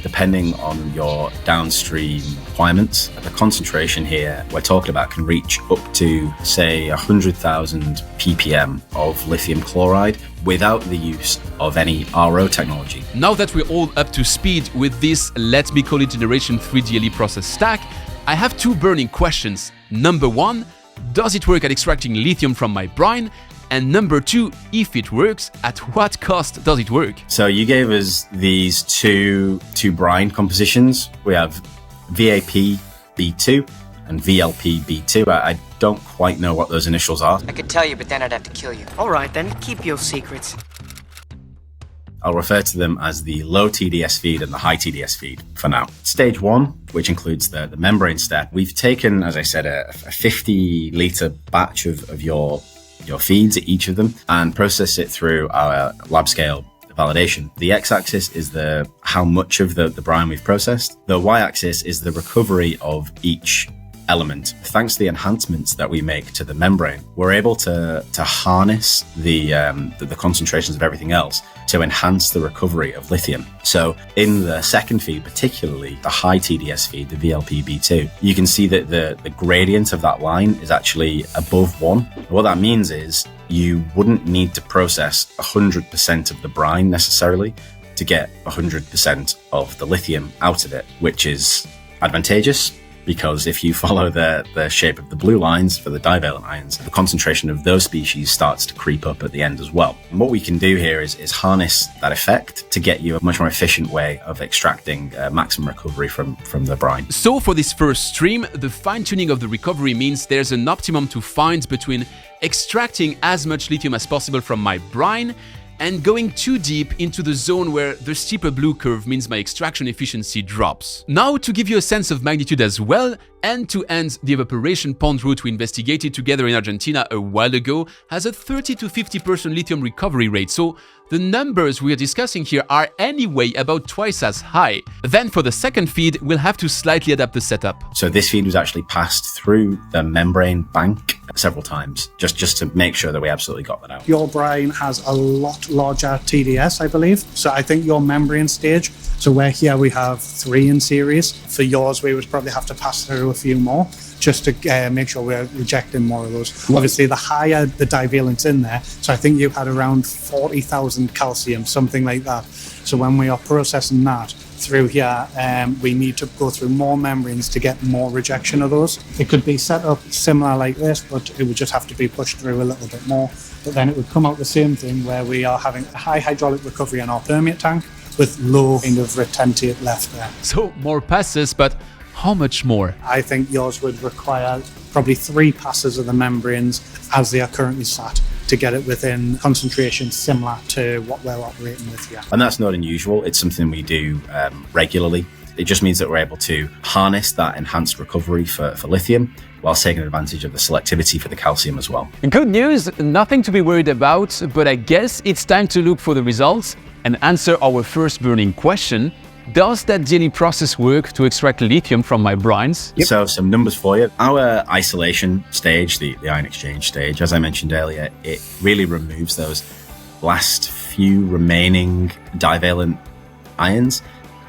depending on your downstream requirements. The concentration here we're talking about can reach up to, say, 100,000 ppm of lithium chloride without the use of any RO technology. Now that we're all up to speed with this, let me call it Generation 3 DLE process stack, I have two burning questions. Number one, does it work at extracting lithium from my brine? And number two, if it works, at what cost does it work? So you gave us these two brine compositions. We have VAP B2 and VLP B2. I don't quite know what those initials are. I could tell you, but then I'd have to kill you. All right, then, keep your secrets. I'll refer to them as the low TDS feed and the high TDS feed for now. Stage one, which includes the membrane step, we've taken, as I said, a 50 litre batch of your your feeds at each of them and process it through our lab scale validation. The x-axis is how much of the brine we've processed. The y-axis is the recovery of each element. Thanks to the enhancements that we make to the membrane, we're able to harness the concentrations of everything else to enhance the recovery of lithium. So in the second feed, particularly the high TDS feed, the VLP-B2, you can see that the gradient of that line is actually above 1. What that means is you wouldn't need to process 100% of the brine necessarily to get 100% of the lithium out of it, which is advantageous, because if you follow the shape of the blue lines for the divalent ions, the concentration of those species starts to creep up at the end as well. And what we can do here is harness that effect to get you a much more efficient way of extracting maximum recovery from the brine. So for this first stream, the fine-tuning of the recovery means there's an optimum to find between extracting as much lithium as possible from my brine and going too deep into the zone where the steeper blue curve means my extraction efficiency drops. Now, to give you a sense of magnitude as well, and to end, the evaporation pond route we investigated together in Argentina a while ago has a 30 to 50% lithium recovery rate, so the numbers we are discussing here are anyway about twice as high. Then for the second feed, we'll have to slightly adapt the setup. So this feed was actually passed through the membrane bank several times, just to make sure that we absolutely got that out. Your brine has a lot larger TDS, I believe. So I think your membrane stage, so where here we have 3 in series, for yours we would probably have to pass through a few more just to make sure we're rejecting more of those. Obviously, the higher the divalent's in there, so I think you had around 40,000 calcium, something like that. So when we are processing that through here, we need to go through more membranes to get more rejection of those. It could be set up similar like this, but it would just have to be pushed through a little bit more. But then it would come out the same thing where we are having a high hydraulic recovery in our permeate tank with low kind of retentate left there. So more passes, but how much more? I think yours would require probably 3 passes of the membranes as they are currently sat to get it within concentration similar to what we're operating with here. And that's not unusual. It's something we do regularly. It just means that we're able to harness that enhanced recovery for lithium whilst taking advantage of the selectivity for the calcium as well. Good news, nothing to be worried about, but I guess it's time to look for the results and answer our first burning question. Does that DLE process work to extract lithium from my brines? Yep. So some numbers for you. Our isolation stage, the ion exchange stage, as I mentioned earlier, it really removes those last few remaining divalent ions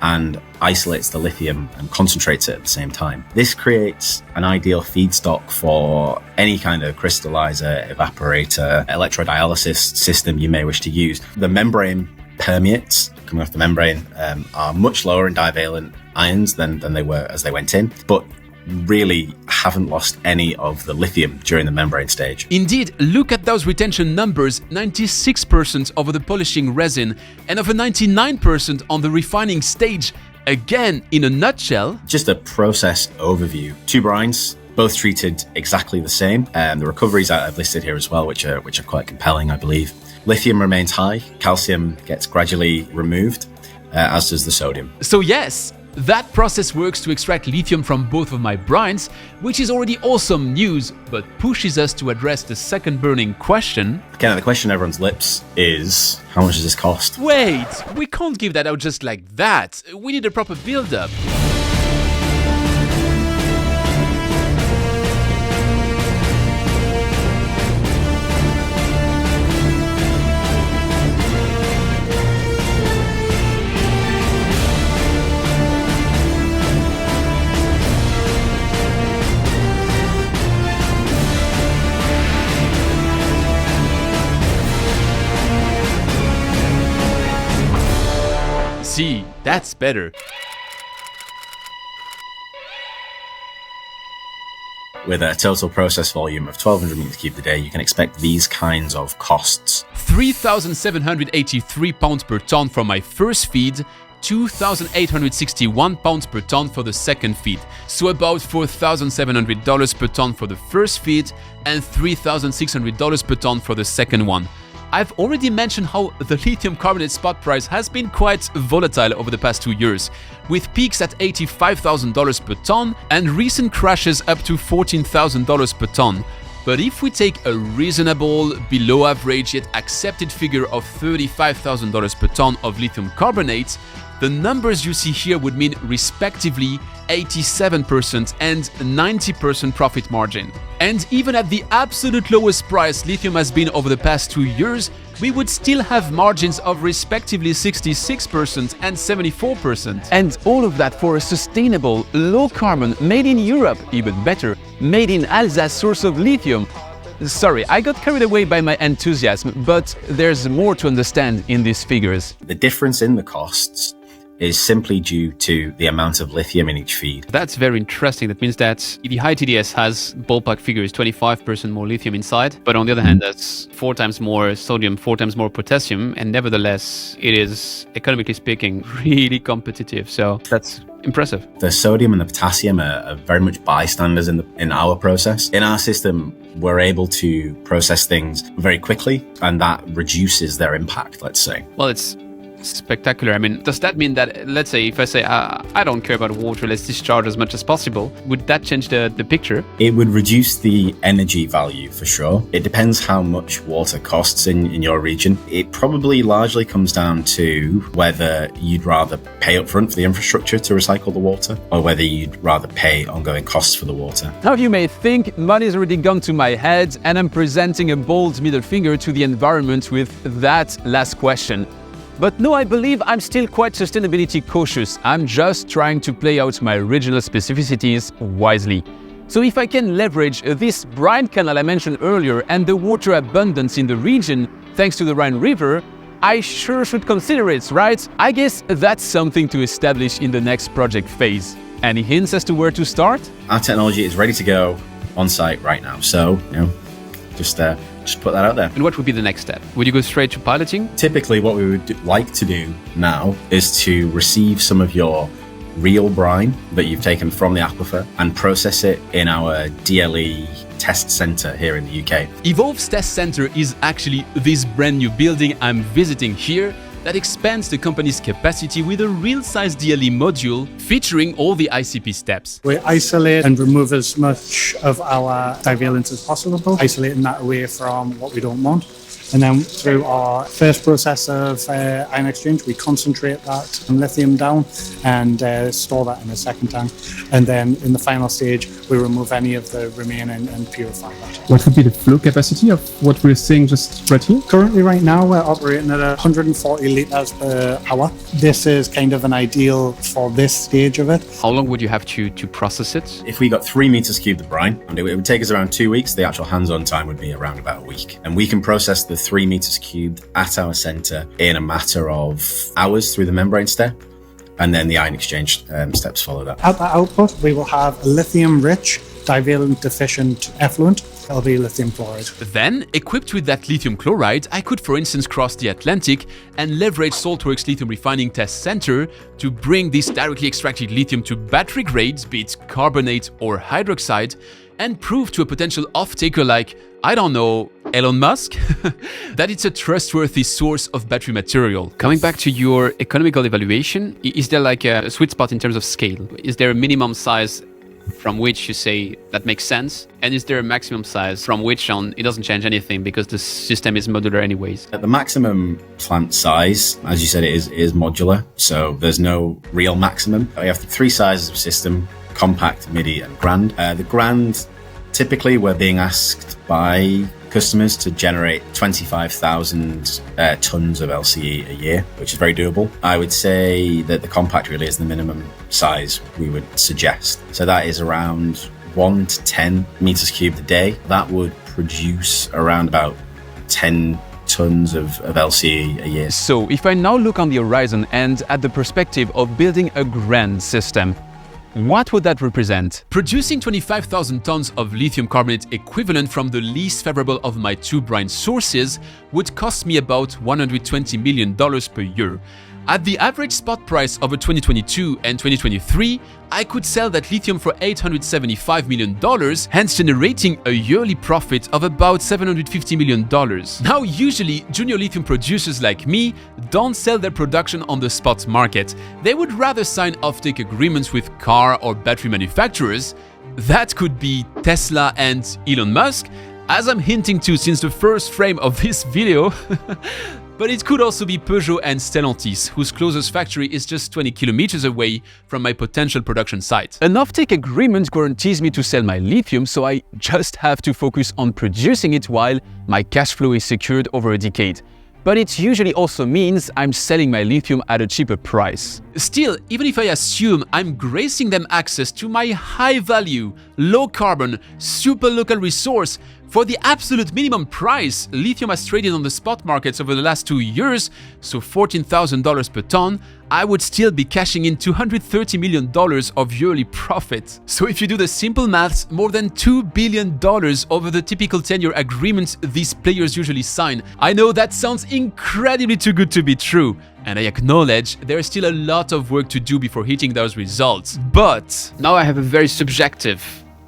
and isolates the lithium and concentrates it at the same time. This creates an ideal feedstock for any kind of crystallizer, evaporator, electrodialysis system you may wish to use. The membrane permeates coming off the membrane are much lower in divalent ions than they were as they went in, but really haven't lost any of the lithium during the membrane stage. Indeed, look at those retention numbers, 96% over the polishing resin and over 99% on the refining stage. Again, in a nutshell, just a process overview. 2 brines, both treated exactly the same. The recoveries I've listed here as well, which are quite compelling, I believe. Lithium remains high, calcium gets gradually removed, as does the sodium. So yes, that process works to extract lithium from both of my brines, which is already awesome news, but pushes us to address the second burning question. Again, the question on everyone's lips is, how much does this cost? Wait, we can't give that out just like that. We need a proper build-up. See, that's better. With a total process volume of 1200 meters cubed a day, you can expect these kinds of costs. 3,783 pounds per ton for my first feed, 2,861 pounds per ton for the second feed, so about $4,700 per ton for the first feed and $3,600 per ton for the second one. I've already mentioned how the lithium carbonate spot price has been quite volatile over the past 2 years, with peaks at $85,000 per ton and recent crashes up to $14,000 per ton. But if we take a reasonable, below average yet accepted figure of $35,000 per ton of lithium carbonate, the numbers you see here would mean respectively 87% and 90% profit margin. And even at the absolute lowest price lithium has been over the past 2 years, we would still have margins of respectively 66% and 74%. And all of that for a sustainable, low-carbon, made in Europe, even better, made in Alsace source of lithium. Sorry, I got carried away by my enthusiasm, but there's more to understand in these figures. The difference in the costs is simply due to the amount of lithium in each feed. That's very interesting. That means that the high TDS has ballpark figures 25% more lithium inside, but on the other hand, that's 4 times more sodium, 4 times more potassium, and nevertheless, it is, economically speaking, really competitive. So that's impressive. The sodium and the potassium are very much bystanders in our process. In our system, we're able to process things very quickly, and that reduces their impact, let's say. Well, it's spectacular. I mean, does that mean that, let's say, if I say, I don't care about water, let's discharge as much as possible, would that change the picture? It would reduce the energy value for sure. It depends how much water costs in your region. It probably largely comes down to whether you'd rather pay up front for the infrastructure to recycle the water, or whether you'd rather pay ongoing costs for the water. Now you may think money's already gone to my head and I'm presenting a bold middle finger to the environment with that last question. But no, I believe I'm still quite sustainability cautious. I'm just trying to play out my regional specificities wisely. So if I can leverage this brine canal I mentioned earlier and the water abundance in the region thanks to the Rhine River, I sure should consider it, right? I guess that's something to establish in the next project phase. Any hints as to where to start? Our technology is ready to go on site right now. So, just put that out there. And what would be the next step? Would you go straight to piloting? Typically, what we would like to do now is to receive some of your real brine that you've taken from the aquifer and process it in our DLE test center here in the UK. Evolve's test center is actually this brand new building I'm visiting here that expands the company's capacity with a real-size DLE module featuring all the ICP steps. We isolate and remove as much of our divalence as possible, isolating that away from what we don't want. And then through our first process of ion exchange, we concentrate that lithium down and store that in a second tank. And then in the final stage, we remove any of the remaining and purify that. What would be the flow capacity of what we're seeing just right here? Currently, right now, we're operating at 140 litres per hour. This is kind of an ideal for this stage of it. How long would you have to process it? If we got 3 meters cubed of brine, and it would take us around 2 weeks, the actual hands-on time would be around about a week. And we can process the 3 meters cubed at our center in a matter of hours through the membrane step, and then the ion exchange steps follow that. At the output, we will have a lithium-rich, divalent-deficient effluent. It'll be lithium chloride. Then, equipped with that lithium chloride, I could, for instance, cross the Atlantic and leverage Saltworks Lithium Refining Test Center to bring this directly extracted lithium to battery grades, be it carbonate or hydroxide, and prove to a potential off-taker like, I don't know, Elon Musk, that it's a trustworthy source of battery material. Coming back to your economical evaluation, is there like a sweet spot in terms of scale? Is there a minimum size from which you say that makes sense? And is there a maximum size from which it doesn't change anything because the system is modular anyways? At the maximum plant size, as you said, it is modular, so there's no real maximum. We have 3 sizes of system: compact, midi, and grand. The grand, typically we're being asked by customers to generate 25,000 tons of LCE a year, which is very doable. I would say that the compact really is the minimum size we would suggest. So that is around 1 to 10 meters cubed a day. That would produce around about 10 tons of LCE a year. So if I now look on the horizon and at the perspective of building a grand system, what would that represent? Producing 25,000 tons of lithium carbonate equivalent from the least favorable of my 2 brine sources would cost me about $120 million per year. At the average spot price over 2022 and 2023, I could sell that lithium for $875 million, hence generating a yearly profit of about $750 million. Now, usually, junior lithium producers like me don't sell their production on the spot market. They would rather sign offtake agreements with car or battery manufacturers. That could be Tesla and Elon Musk. as I'm hinting to since the first frame of this video. But it could also be Peugeot and Stellantis, whose closest factory is just 20 kilometers away from my potential production site. An offtake agreement guarantees me to sell my lithium, so I just have to focus on producing it while my cash flow is secured over a decade. But it usually also means I'm selling my lithium at a cheaper price. Still, even if I assume I'm gracing them access to my high-value, low-carbon, super local resource, for the absolute minimum price lithium has traded on the spot markets over the last 2 years, so $14,000 per ton, I would still be cashing in $230 million of yearly profit. So if you do the simple maths, more than $2 billion over the typical 10-year agreements these players usually sign. I know that sounds incredibly too good to be true, and I acknowledge there's still a lot of work to do before hitting those results. But now I have a very subjective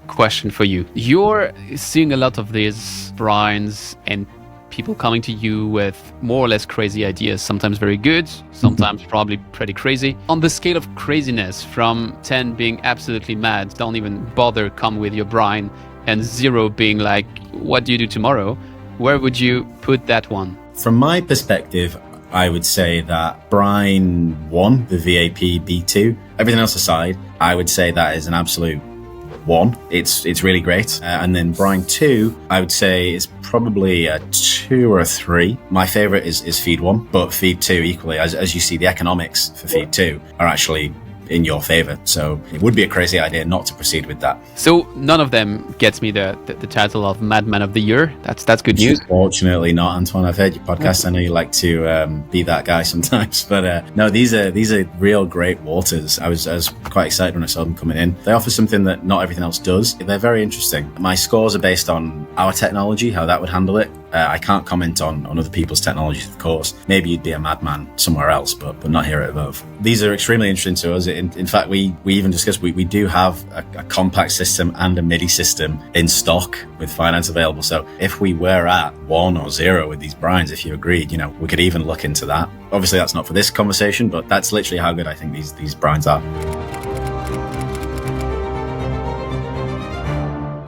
question for you. You're seeing a lot of these brines and people coming to you with more or less crazy ideas, sometimes very good, sometimes probably pretty crazy. On the scale of craziness, from 10 being absolutely mad, don't even bother come with your brine, and 0 being like, what do you do tomorrow? Where would you put that one? From my perspective, I would say that brine 1, the VAP B2, everything else aside, I would say that is an absolute 1. It's really great. And then brine 2, I would say is probably a 2 or a 3. My favorite is feed 1, but feed 2 equally. As you see, the economics for feed 2 are actually in your favor. So it would be a crazy idea not to proceed with that. So none of them gets me the title of Madman of the Year. That's good news. Fortunately not, Antoine. I've heard your podcast. I know you like to be that guy sometimes, but no, these are real great waters. I was quite excited when I saw them coming in. They offer something that not everything else does. They're very interesting. My scores are based on our technology, how that would handle it. I can't comment on other people's technologies, of course. Maybe you'd be a madman somewhere else, but not here at Above. These are extremely interesting to us. In fact, we even discussed we do have a compact system and a MIDI system in stock with finance available. So if we were at 1 or 0 with these brines, if you agreed, we could even look into that. Obviously, that's not for this conversation, but that's literally how good I think these brines are.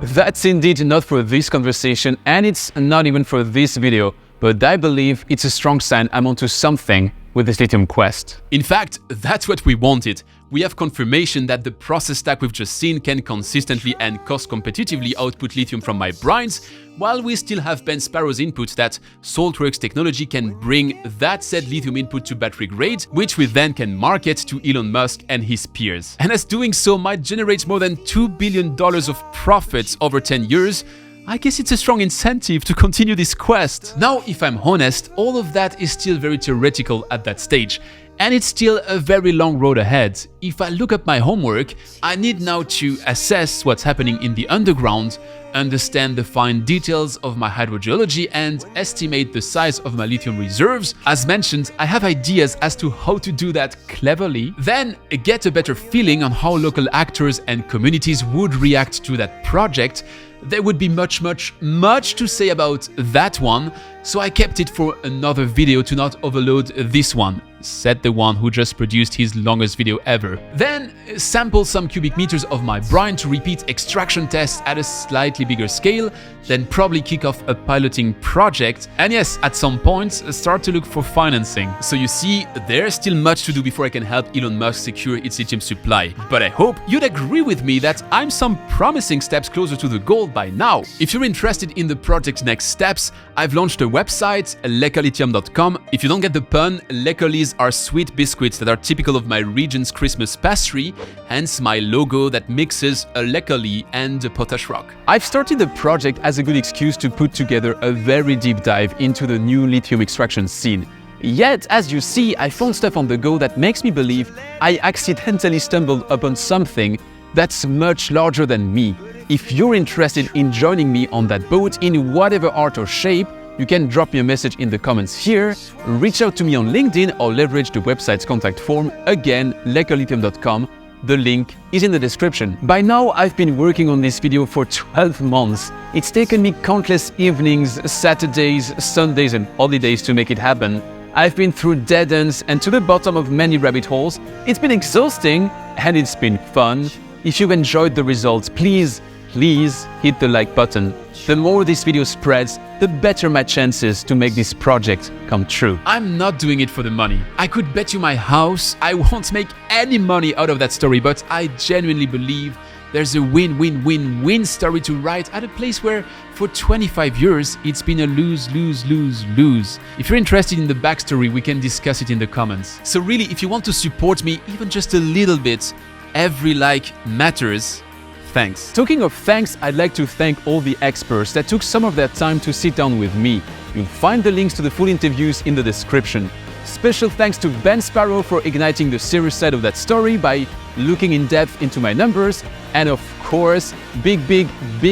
That's indeed not for this conversation, and it's not even for this video, but I believe it's a strong sign I'm onto something with this lithium quest. In fact, that's what we wanted. We have confirmation that the process stack we've just seen can consistently and cost competitively output lithium from my brines, while we still have Ben Sparrow's input that Saltworks technology can bring that said lithium input to battery grade, which we then can market to Elon Musk and his peers. And as doing so might generate more than $2 billion of profits over 10 years, I guess it's a strong incentive to continue this quest. Now, if I'm honest, all of that is still very theoretical at that stage, and it's still a very long road ahead. If I look at my homework, I need now to assess what's happening in the underground, understand the fine details of my hydrogeology, and estimate the size of my lithium reserves. As mentioned, I have ideas as to how to do that cleverly, then get a better feeling on how local actors and communities would react to that project. There would be much to say about that one, so I kept it for another video to not overload this one, said the one who just produced his longest video ever. Then sample some cubic meters of my brine to repeat extraction tests at a slightly bigger scale, then probably kick off a piloting project, and yes, at some point start to look for financing. So you see, there's still much to do before I can help Elon Musk secure its lithium supply, but I hope you'd agree with me that I'm some promising steps closer to the goal by now. If you're interested in the project's next steps, I've launched a website, lekalitium.com. If you don't get the pun, Lekalis are sweet biscuits that are typical of my region's Christmas pastry, hence my logo that mixes a lekali and a potash rock. I've started the project as a good excuse to put together a very deep dive into the new lithium extraction scene. Yet, as you see, I found stuff on the go that makes me believe I accidentally stumbled upon something that's much larger than me. If you're interested in joining me on that boat in whatever art or shape, you can drop me a message in the comments here, reach out to me on LinkedIn, or leverage the website's contact form, again, lekalitium.com. The link is in the description. By now, I've been working on this video for 12 months. It's taken me countless evenings, Saturdays, Sundays, and holidays to make it happen. I've been through dead ends and to the bottom of many rabbit holes. It's been exhausting, and it's been fun. If you've enjoyed the results, please please hit the like button. The more this video spreads, the better my chances to make this project come true. I'm not doing it for the money. I could bet you my house I won't make any money out of that story, but I genuinely believe there's a win-win-win-win story to write at a place where for 25 years it's been a lose-lose-lose-lose. If you're interested in the backstory, we can discuss it in the comments. So really, if you want to support me even just a little bit, every like matters. Thanks. Talking of thanks, I'd like to thank all the experts that took some of their time to sit down with me. You'll find the links to the full interviews in the description. Special thanks to Ben Sparrow for igniting the serious side of that story by looking in depth into my numbers. And of course, big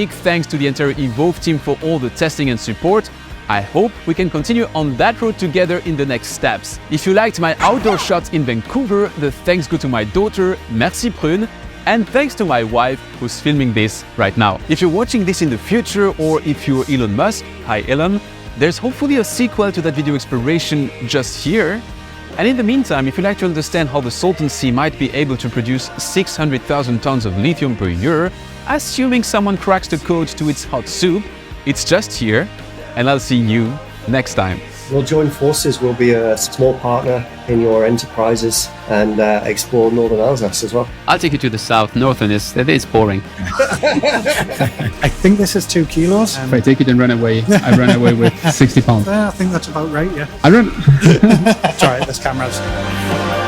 thanks to the entire Evolve team for all the testing and support. I hope we can continue on that road together in the next steps. If you liked my outdoor shots in Vancouver, the thanks go to my daughter, Merci Prune, and thanks to my wife who's filming this right now. If you're watching this in the future, or if you're Elon Musk, hi Elon, there's hopefully a sequel to that video exploration just here. And in the meantime, if you'd like to understand how the Salton Sea might be able to produce 600,000 tons of lithium per year, assuming someone cracks the code to its hot soup, it's just here, and I'll see you next time. We'll join forces. We'll be a small partner in your enterprises and explore Northern Alsace as well. I'll take you to the south. Northern is boring. I think this is 2 kilos. If I take it and run away, I run away with 60 pounds. I think that's about right, yeah. I run. Sorry, this camera's...